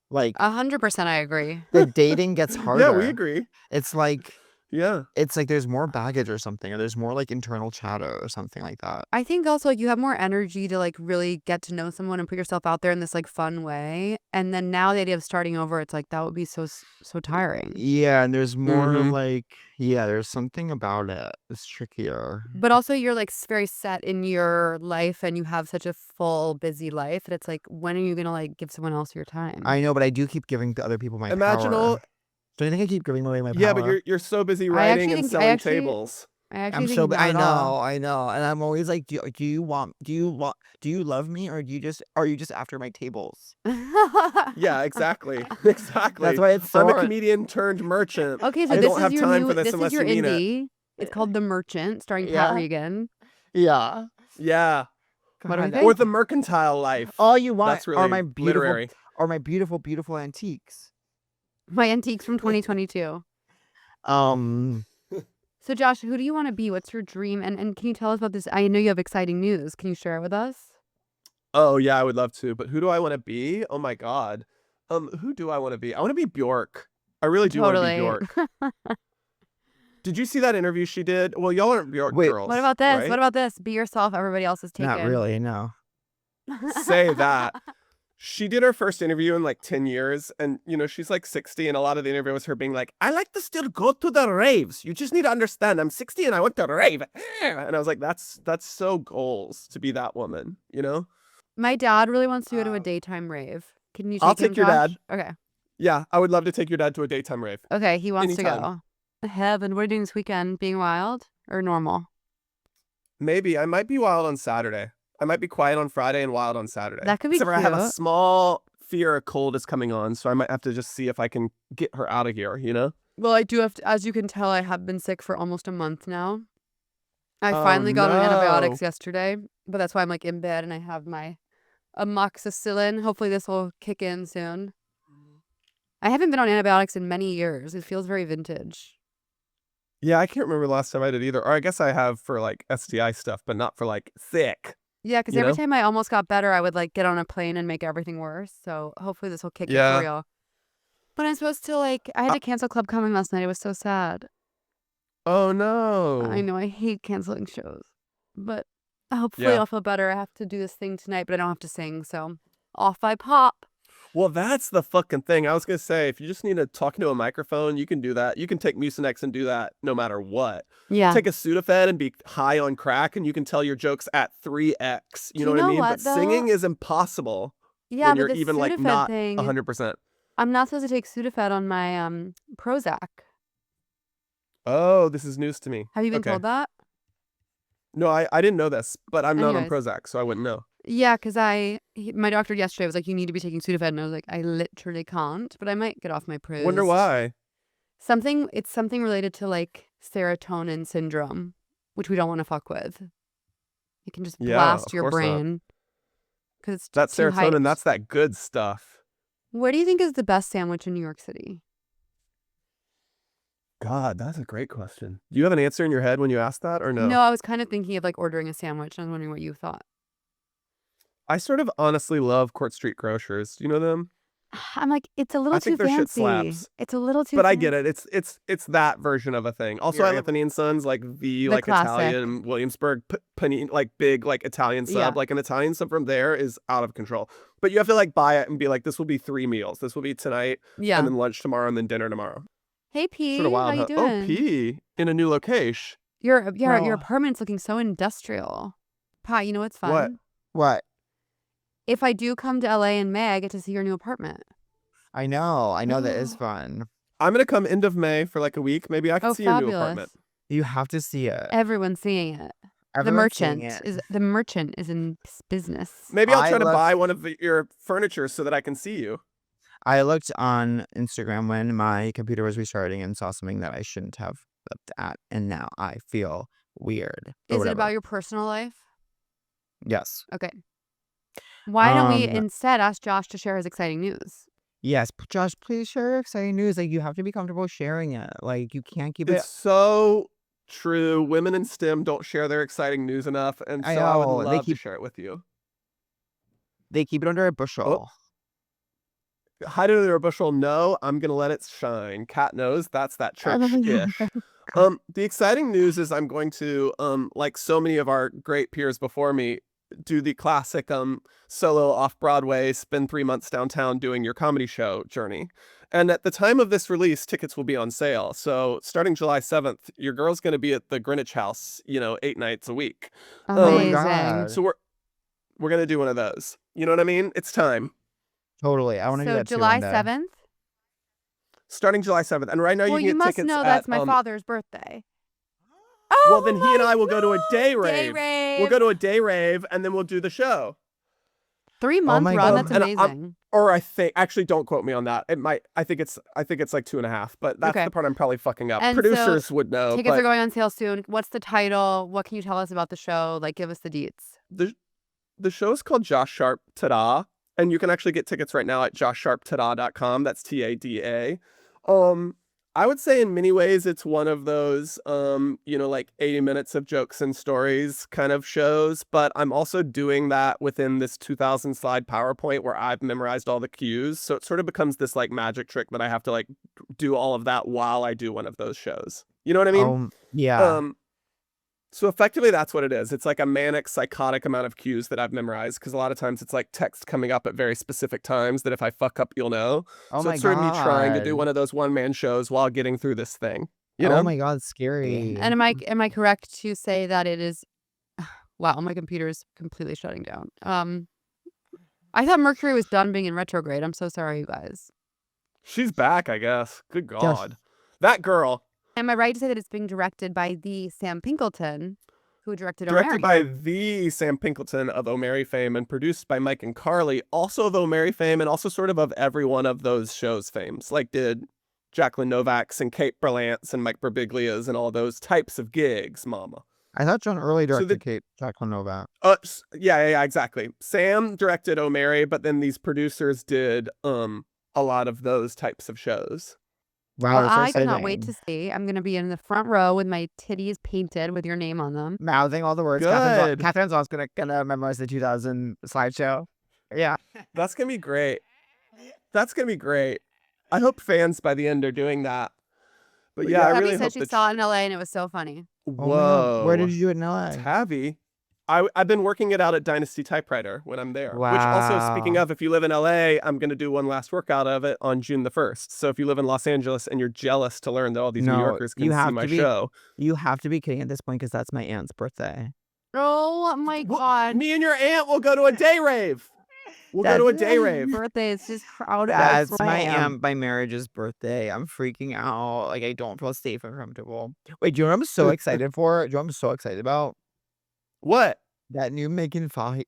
Like 100% I agree. the dating gets harder. Yeah, we agree. It's like Yeah. there's more baggage or something, or there's more like internal chatter or something like that. I think also like you have more energy to like really get to know someone and put yourself out there in this like fun way. And then now the idea of starting over, it's like that would be so tiring. Yeah, and there's more Mhm. like there's something about it. It's trickier. But also you're like very set in your life and you have such a full busy life that it's like when are you gonna like give someone else your time? I know, but I do keep giving to other people my Imagine power. all- Don't you think I keep giving away my power? Yeah, but you're so busy I writing actually and think- I selling actually- tables. I actually I'm think so not I at all. know, and I'm always like, do you love me, or are you just after my tables? Yeah, exactly. Exactly. That's why it's so I'm a hard. comedian turned merchant. Okay, so I this don't is have your time new for this this unless is your you mean it. indie. It's called The Merchant, starring Yeah. Pat Regan. Yeah. Yeah. What do we God. think? Or the mercantile life. All you want That's really are my beautiful literary. beautiful antiques. My antiques from 2022. So Josh, who do you want to be? What's your dream? And can you tell us about this? I know you have exciting news. Can you share it with us? Oh yeah, I would love to. But who do I want to be? Oh my God. Who do I want to be? I want to be Bjork. I really do want to be Bjork. Did you see that interview she did? Well, y'all aren't Bjork Wait, girls. What about this? right? What about this? Be yourself. Everybody else is taken. Not really, no. Say that. She did her first interview in like 10 years, and she's like 60, and a lot of the interview was her being like, I like to still go to the raves. You just need to understand, I'm 60 and I went to a rave. And I was like, that's so goals to be that woman, My dad really wants to go to a daytime rave. Can you take I'll him, take your Josh? dad. Okay. Yeah, I would love to take your dad to a daytime rave. Okay, he wants to Anytime. go. Heaven, what are you doing this weekend? Being wild or normal? Maybe. I might be wild on Saturday. I might be quiet on Friday and wild on Saturday. That could be Except for I have a cute. small fear a cold is coming on, so I might have to just see if I can get her out of here, Well, I do have to, as you can tell, I have been sick for almost a month now. I Oh, finally got on antibiotics no. yesterday, but that's why I'm like in bed and I have my amoxicillin. Hopefully this will kick in soon. I haven't been on antibiotics in many years. It feels very vintage. Yeah, I can't remember the last time I did either. Or I guess I have for like STI stuff, but not for like sick. Yeah, because You every know? time I almost got better, I would like get on a plane and make everything worse. So hopefully this will kick in Yeah. for real. But I'm supposed to I had to cancel Club Coming last night. It was so sad. Oh no. I know I hate canceling shows, but hopefully Yeah. I'll feel better. I have to do this thing tonight, but I don't have to sing. So off I pop. Well, that's the fucking thing. I was gonna say, if you just need to talk into a microphone, you can do that. You can take Mucinex and do that no matter what. Yeah. Take a Sudafed and be high on crack, and you can tell your jokes at 3x. Do You know you what I know mean? what, But though? singing is impossible Yeah, when but you're the even like Sudafed not thing, 100%. I'm not supposed to take Sudafed on my Prozac. Oh, this is news to me. Have you been Okay. told that? No, I didn't know this, but I'm not on Anyways. Prozac, so I wouldn't know. Yeah, because my doctor yesterday was like, you need to be taking Sudafed, and I was like, I literally can't, but I might get off my Proz. Wonder why. It's something related to like serotonin syndrome, which we don't want to fuck with. It can just Yeah, blast of your course not. brain. Because it's That's too serotonin. hyped. That's that good stuff. What do you think is the best sandwich in New York City? God, that's a great question. Do you have an answer in your head when you ask that, or no? No, I was kind of thinking of like ordering a sandwich. And I was wondering what you thought. I sort of honestly love Court Street Grocers. Do you know them? I'm like, it's a little I think too their shit fancy. slaps. It's a little too But I fancy. get it. It's that version of a thing. Also, You're- Anthony and Sons, like the like classic. Italian Williamsburg panini, like big like Italian sub. Yeah. Like an Italian sub from there is out of control. But you have to like buy it and be like, this will be 3 meals. This will be tonight, Yeah. and then lunch tomorrow, and then dinner tomorrow. Hey P, Sort of wild how you how- doing? Oh, P in a new location. Your Well- apartment's looking so industrial. Pa, you know what's fun? What? What? If I do come to LA in May, I get to see your new apartment. I know that is fun. I'm gonna come end of May for like a week. Maybe I can Oh, see your new fabulous. apartment. You have to see it. Everyone's seeing it. Everyone's seeing The merchant is in business. Maybe I'll I try to looked- buy one of your furniture so that I can see you. I looked on Instagram when my computer was restarting and saw something that I shouldn't have looked at, and now I feel weird. Is it about your personal life? Yes. Okay. Why don't we Um, instead ask Josh to share his exciting news? Yes, Josh, please share your exciting news. Like, you have to be comfortable sharing it. Like, you can't keep it. It's so true. Women in STEM don't share their exciting news enough, and so I I would know, they love to keep- share it with you. They keep it under a bushel. Hide it under a bushel. No, I'm gonna let it shine. Cat knows that's that church-ish. The exciting news is I'm going to, like so many of our great peers before me, do the classic solo off-Broadway, spend 3 months downtown doing your comedy show journey. And at the time of this release, tickets will be on sale. So starting July 7th, your girl's going to be at the Greenwich House, 8 nights a week. Oh my Amazing. God. So we're going to do one of those. You know what I mean? It's time. Totally. I want to do So that July too one day. 7th? Starting July 7th. And right now Well, you you can get must tickets know at, that's my father's birthday. Well, then he and I will go to a day Day rave. rave. We'll go to a day rave and then we'll do the show. 3-month my run. God. That's And amazing. Or actually don't quote me on that. It might, I think it's like 2.5, but that's Okay. the part I'm probably fucking up. And so Producers would know. Tickets but are going on sale soon. What's the title? What can you tell us about the show? Like, give us the deets. the show is called Josh Sharp Tada, and you can actually get tickets right now at joshsharptada.com. That's TADA. I would say in many ways it's one of those, like 80 minutes of jokes and stories kind of shows, but I'm also doing that within this 2000 slide PowerPoint where I've memorized all the cues. So it sort of becomes this like magic trick that I have to like do all of that while I do one of those shows. You know what I mean? Yeah. So effectively that's what it is. It's like a manic, psychotic amount of cues that I've memorized because a lot of times it's like text coming up at very specific times that if I fuck up, you'll know. Oh So my it's sort of me trying to do God. one of those one-man shows while getting through this thing. You know? Oh my God, scary. And am I correct to say that it is? Wow, my computer is completely shutting down. I thought Mercury was done being in retrograde. I'm so sorry, you guys. She's back, I guess. Good God. That girl. Am I right to say that it's being directed by the Sam Pinkleton, who directed Directed O'Mary? by the Sam Pinkleton of O'Mary fame and produced by Mike and Carly, also of O'Mary fame and also sort of every one of those shows' fames, like did Jacqueline Novak's and Kate Berlant's and Mike Birbiglia's and all those types of gigs, mama. I thought John Early So directed Jacqueline Novak. Yeah, exactly. Sam directed O'Mary, but then these producers did a lot of those types of shows. Wow, Well, that's so I cannot wait to exciting. see. I'm going to be in the front row with my titties painted with your name on them. Mouthing all the words. Good. Catherine's also gonna memorize the 2000 slideshow. Yeah. That's gonna be great. That's gonna be great. I hope fans by the end are doing that. But yeah, I Tavi really said hope she that saw it in LA and it was so funny. Oh my God. Whoa. Where did you do it in LA? Tavi. I've been working it out at Dynasty Typewriter when I'm there. Which also, speaking Wow. of, if you live in LA, I'm going to do one last workout of it on June the 1st. So if you live in Los Angeles and you're jealous to learn that all these New No, Yorkers can you see have my to be- show. You have to be kidding at this point because that's my aunt's birthday. Oh my Well, God. me and your aunt will go to a day rave. We'll go to a day rave. Birthday is just crowded. That's my aunt by marriage's birthday. I'm freaking out. Like, I don't feel safe or comfortable. Wait, do you know what I'm so excited for? Do you know what I'm so excited about? What? That new Megan Fahey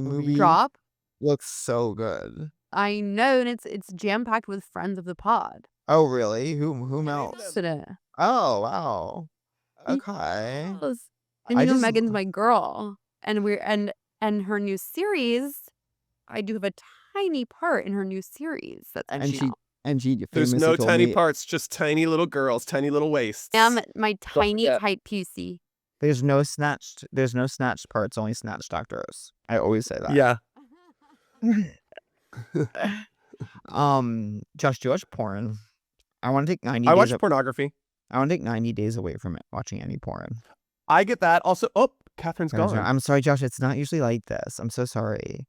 movie Drop. looks so good. I know, and it's jam packed with friends of the pod. Oh, really? Whom else? Posted it. Oh, wow. Okay. And I you know just- Megan's my girl, and and her new series. I do have a tiny part in her new series. That's And coming she out. and she There's famously no told tiny me parts, just tiny little girls, tiny little waists. Am my tiny forget. tight PC. there's no snatched parts, only snatched doctors. I always say that. Yeah. Josh, do you watch porn? I want to take 90 I days. watch pornography. I want to take 90 days away from watching any porn. I get that. Also, Catherine's gone. I'm sorry, Josh. It's not usually like this. I'm so sorry.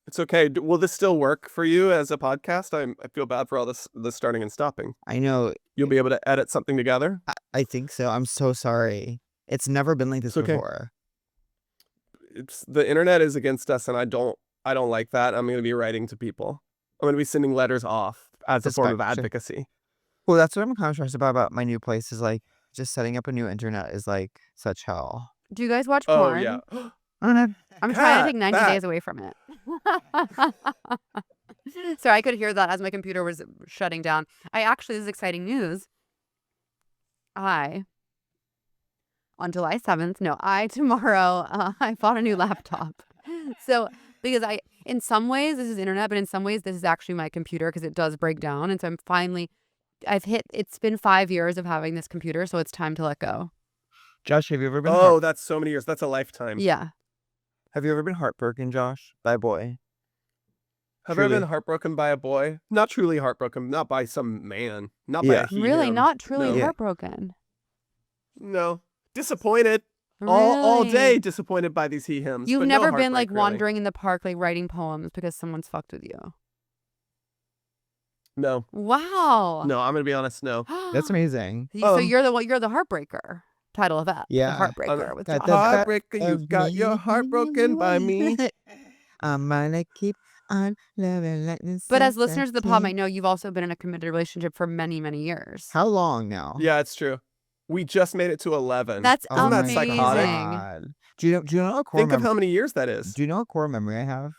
It's okay. Will this still work for you as a podcast? I feel bad for all this starting and stopping. I know. You'll be able to edit something together? I think so. I'm so sorry. It's never been like this It's okay. before. It's the internet is against us, and I don't like that. I'm going to be writing to people. I'm going to be sending letters off as a form of Suspect- advocacy. Well, that's what I'm kind of stressed about my new place is like just setting up a new internet is like such hell. Do you guys watch Oh porn? yeah. I don't know. I'm trying to take Cat, 90 back. days away from it. Sorry, I could hear that as my computer was shutting down. This is exciting news. On July 7th, tomorrow, I bought a new laptop. So, because in some ways, this is internet, but in some ways, this is actually my computer because it does break down. And so it's been 5 years of having this computer, so it's time to let go. Josh, have you ever been Oh, that's so many years. That's a lifetime. Yeah. have you ever been heartbroken, Josh, by a boy? Have you ever Truly. been heartbroken by a boy? Not truly heartbroken. Not by some man. Not by Yeah. a he, Really, him. not truly No. Yeah. heartbroken. No. Disappointed. All Really? day disappointed by these he hims. You've but no never been heartbreak, like really. wandering in the park, like writing poems because someone's fucked with you. No. Wow. No, I'm gonna be honest, no. That's amazing. So Um, you're the heartbreaker. Title of that. Yeah. The Heartbreaker with Got Josh. the back Heartbreaker, you got your heart broken by me. I'm gonna keep on loving like this. But as listeners of the pod might know, you've also been in a committed relationship for many, many years. How long now? Yeah, it's true. We just made it to 11. That's Isn't that amazing. psychotic? God. Do you know a core Think of how many years that is. Do you know what core memory I have?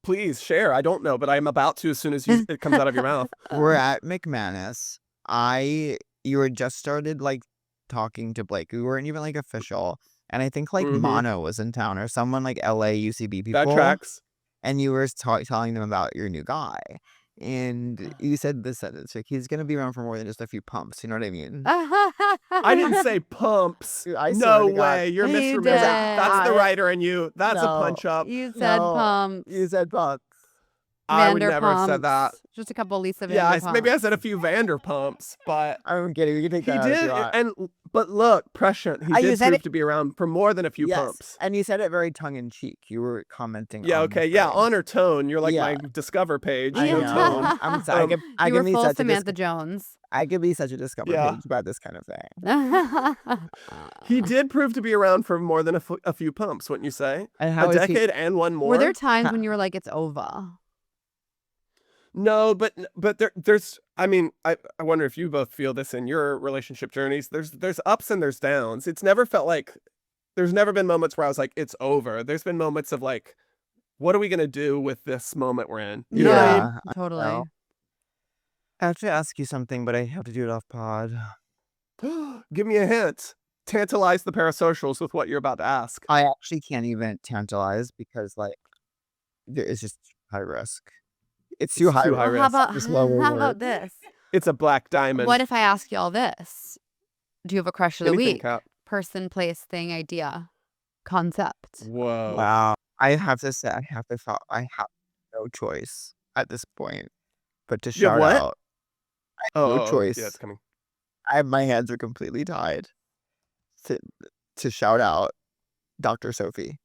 Please share. I don't know, but I'm about to as soon as it comes out of your mouth. We're at McManus. You had just started like talking to Blake. We weren't even like official. And I think like Mhm. Mono was in town or someone like LA UCB people. That tracks. And you were telling them about your new guy. And you said this sentence, like, he's going to be around for more than just a few pumps. You know what I mean? I didn't say pumps. I swear No to God. way. You're You misremembering. did. That's the writer in you. That's a No. punch up. You said No, pumps. You said pumps. I would never have said that. Vanderpumps. Just a couple Lisa Yeah, Vanderpumps. maybe I said a few Vanderpumps, but I'm kidding. We can take he that out if did. you want. But look, prescient. He You did said prove it- to be around for more than a few Yes, pumps. and you said it very tongue in cheek. You were commenting. Yeah. on Okay. the Yeah. phrase. On her tone. You're like Yeah. my Discover page. I Yeah. No know. tone. I'm sorry. Um, I You can were be full such a Samantha Jones. I could be such a discover Yeah. page about this kind of thing. He did prove to be around for more than a few pumps, wouldn't you say? And how A is he? decade and one more. Were there times when you were like, it's over? No, but there's. I mean, I wonder if you both feel this in your relationship journeys. There's ups and there's downs. It's never felt like. There's never been moments where I was like, it's over. There's been moments of like, what are we gonna do with this moment we're in? You know what I mean? Totally. know. I have to ask you something, but I have to do it off pod. Give me a hint. Tantalize the parasocials with what you're about to ask. I actually can't even tantalize because like it's just high risk. It's too high too high risk. How about, Just lower how word. about this? It's a black diamond. What if I ask you all this? Do you have a crush of the Anything, week? Kat. Person, place, thing, idea, concept. Whoa. Wow. I have to say, I have no choice at this point, but to You have shout what? out. No choice. Yeah, it's coming. My hands are completely tied to shout out Dr. Sophie.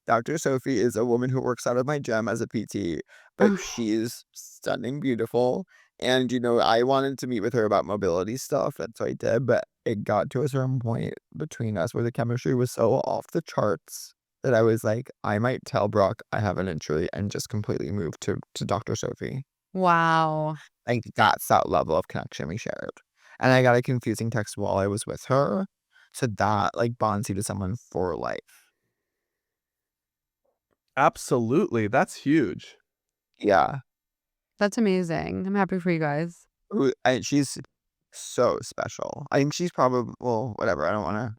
Dr. Sophie is a woman who works out of my gym as a PT, but she's stunning, beautiful. And, you know, I wanted to meet with her about mobility stuff. That's what I did. But it got to a certain point between us where the chemistry was so off the charts that I was like, I might tell Brock I have an injury and just completely move to Dr. Sophie. Wow. Like, that's that level of connection we shared. And I got a confusing text while I was with her. So that, like, bonds you to someone for life. Absolutely. That's huge. Yeah. That's amazing. I'm happy for you guys. She's so special. I think she's probably, well, whatever. I don't want to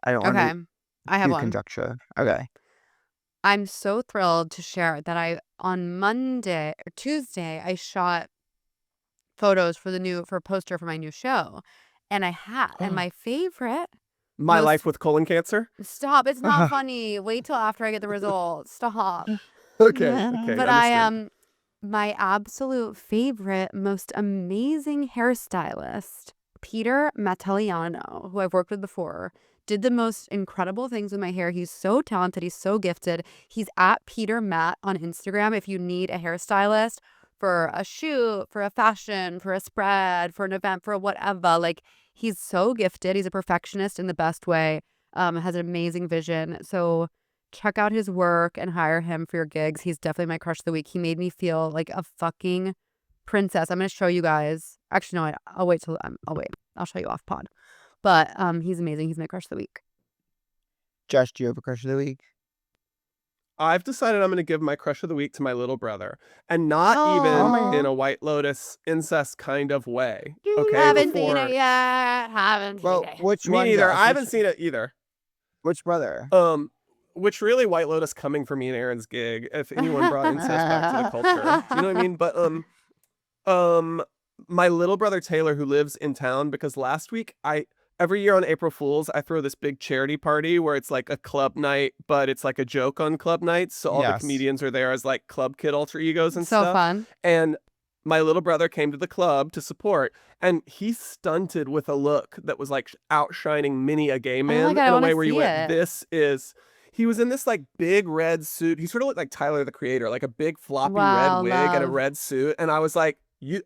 Okay. I have do one. conjecture. Okay. I'm so thrilled to share that on Monday or Tuesday, I shot photos for a poster for my new show. And and my favorite, My Most- life with colon cancer. stop, it's not funny. Wait till after I get the results. Stop. Okay. Okay. But understood. My absolute favorite, most amazing hairstylist, Peter Matteliano, who I've worked with before, did the most incredible things with my hair. He's so talented. He's so gifted. He's at Peter Matt on Instagram if you need a hairstylist for a shoot, for a fashion, for a spread, for an event, for whatever. Like, he's so gifted. He's a perfectionist in the best way. Has an amazing vision. So check out his work and hire him for your gigs. He's definitely my crush of the week. He made me feel like a fucking princess. I'm going to show you guys. Actually, no, I'll wait till I'll wait. I'll show you off pod. But he's amazing. He's my crush of the week. Josh, do you have a crush of the week? I've decided I'm going to give my crush of the week to my little brother, and not even in a White Lotus incest kind of way. Okay, Haven't seen it yet. Haven't seen it. Which me one? neither. Josh? I haven't seen it either. Which brother? Which really White Lotus coming for me and Aaron's gig. If anyone brought incest back to the culture, you know what I mean. But my little brother Taylor, who lives in town, because last week every year on April Fool's, I throw this big charity party where it's like a club night, but it's like a joke on club nights. So all the comedians are there as like club kid alter egos and stuff. So fun. And my little brother came to the club to support, and he stunted with a look that was like outshining many a gay man God, in a way where you went, he was in this like big red suit. He sort of looked like Tyler, the Creator, like a big floppy red wig and a red suit. And I was like,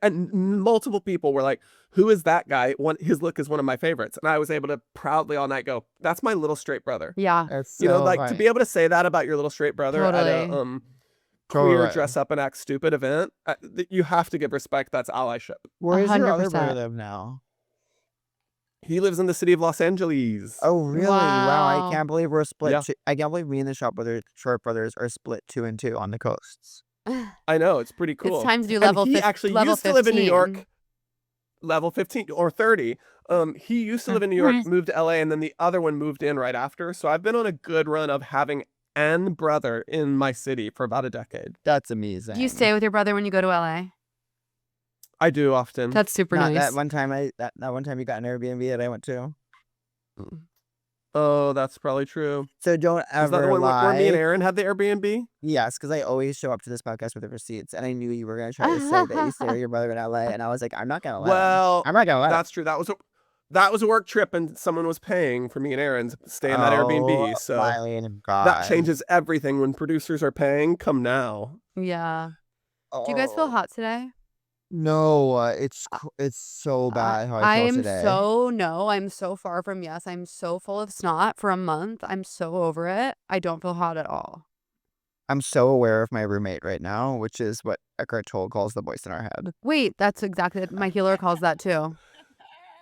and multiple people were like, who is that guy? His look is one of my favorites. And I was able to proudly all night go, that's my little straight brother. Yeah. That's You know, so like funny. to be able to say that about your little straight brother at a queer dress up and act stupid event, you have to give respect. That's allyship. Where is your other 100%. brother live now? He lives in the city of Los Angeles. Oh, really? Wow, I Wow. can't believe we're split. Yeah. I can't believe me and the Short Brothers are split 2 and 2 on the coasts. I know, it's pretty cool. It's time to do And level he 15. actually level used to live in New 15. York. Level 15 or 30. He used to live in New York, moved to LA, and then the other one moved in right after. So I've been on a good run of having an brother in my city for about a decade. That's amazing. Do you stay with your brother when you go to LA? I do often. That's super Not nice. that one time that one time you got an Airbnb that I went to. Oh, that's probably true. So don't Is that the ever one where me and lie. Aaron had the Airbnb? Yes, because I always show up to this podcast with the receipts, and I knew you were gonna try to say that you stay with your brother in LA, and I was like, I'm not gonna let him. Well, I'm not gonna let him. that's true. That was a work trip, and someone was paying for me and Aaron to stay in that Airbnb. So Eileen, God. that changes everything when producers are paying. Come now. Yeah. Do you guys feel Oh. hot today? No, it's so bad how I feel today. I'm so far from yes. I'm so full of snot for a month. I'm so over it. I don't feel hot at all. I'm so aware of my roommate right now, which is what Eckhart Tolle calls the voice in our head. Wait, that's exactly my healer calls that too.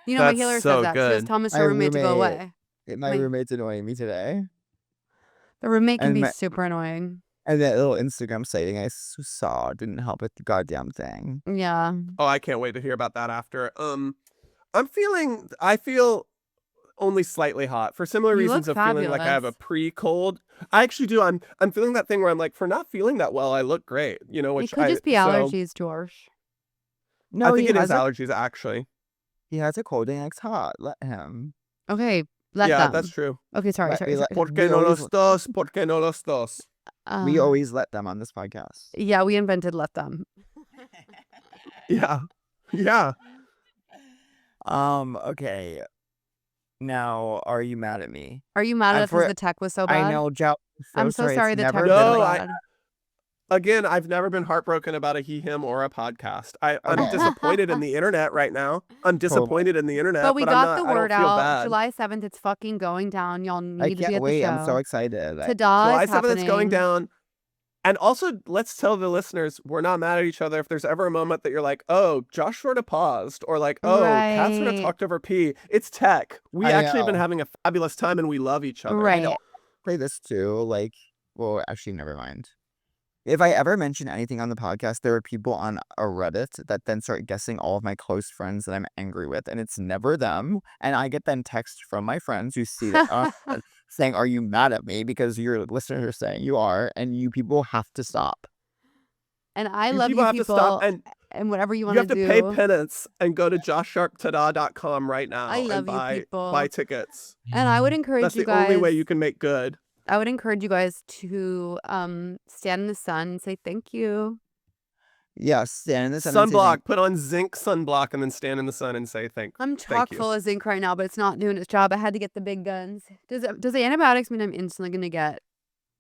You know, my That's healer so says that. She good. goes, tell Mr. My Roommate to go roommate- away. My My- roommate's annoying me today. The roommate can And be my- super annoying. And that little Instagram sighting I saw didn't help with the goddamn thing. Yeah. Oh, I can't wait to hear about that after. I feel only slightly hot for similar You reasons look of feeling like I have a fabulous. pre-cold. I actually do. I'm feeling that thing where I'm like, for not feeling that well, I look great. You know, It which could just be allergies, George. No, I think he it is has a, allergies actually. he has a cold and acts hot. Let him. Okay, let Yeah, them. that's true. Okay, sorry. We let- ¿Por qué We no always- los dos? ¿Por qué no los dos? We Uh, always let them on this podcast. Yeah, we invented let them. Yeah. Yeah. Okay. Now, are you mad at me? Are you mad I'm at us because for- the tech was so bad? I know, Joe. I'm so sorry It's the tech never was been so No, like- bad. Again, I've never been heartbroken about a he, him, or a podcast. I'm Okay. disappointed in the internet right now. I'm disappointed in the internet, But we I'm got not, the I don't word feel out. bad. July 7th, it's fucking going down. Y'all need I to be can't at wait. the show. I'm so excited. Tada July is 7th is going happening. down. And also, let's tell the listeners, we're not mad at each other. If there's ever a moment that you're like, oh, Josh sort of paused, or like, oh, Kat sort of Right. talked over P, it's tech. We I actually have been know. having a fabulous time and we love each other. Right. Play this too. Like, well, actually, never mind. If I ever mention anything on the podcast, there are people on a Reddit that then start guessing all of my close friends that I'm angry with, and it's never them. And I get then text from my friends who see that saying, "Are you mad at me?" Because your listeners are saying you are, and you people have to stop. And I You love people you have people. to stop And whatever you you want have to do. pay penance and go to joshsharptada.com right now I love and you buy people. tickets. And I would encourage That's you the guys. only way you can make good. I would encourage you guys to stand in the sun and say thank you. Yeah, stand in the sun. and say Sunblock. Put on zinc sunblock and then stand in the sun and say I'm thank chock you. full of zinc right now, but it's not doing its job. I had to get the big guns. Does the antibiotics mean I'm instantly going to get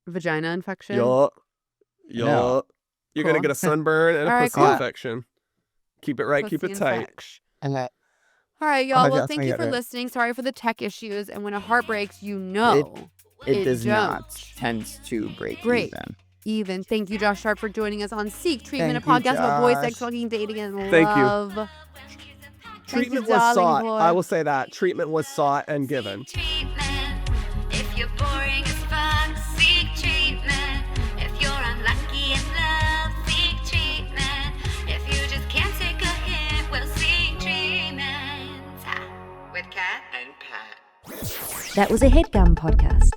vagina infection? Yup. No. You're going to Cool. get a sunburn and a All right, pussy cool. infection. Keep it right. Keep Pussy it tight. infection. And that All right, y'all. Well, that's thank my you for edit. listening. Sorry for the tech issues. And when a heart breaks, you know it does not don't tends to break break. even. Thank you, Josh Sharp, for joining us on Seek Treatment, Thank a podcast you, about boys, Josh. sex, fucking, dating, and Thank you. love. Thank Treatment you, was darling sought. boy. I will say that. Treatment was sought and given. Treatment. If you're boring as fuck, seek treatment. If you're unlucky in love, seek treatment. If you just can't take a hint, well, seek treatment. With Kat and Pat. That was a Headgum podcast.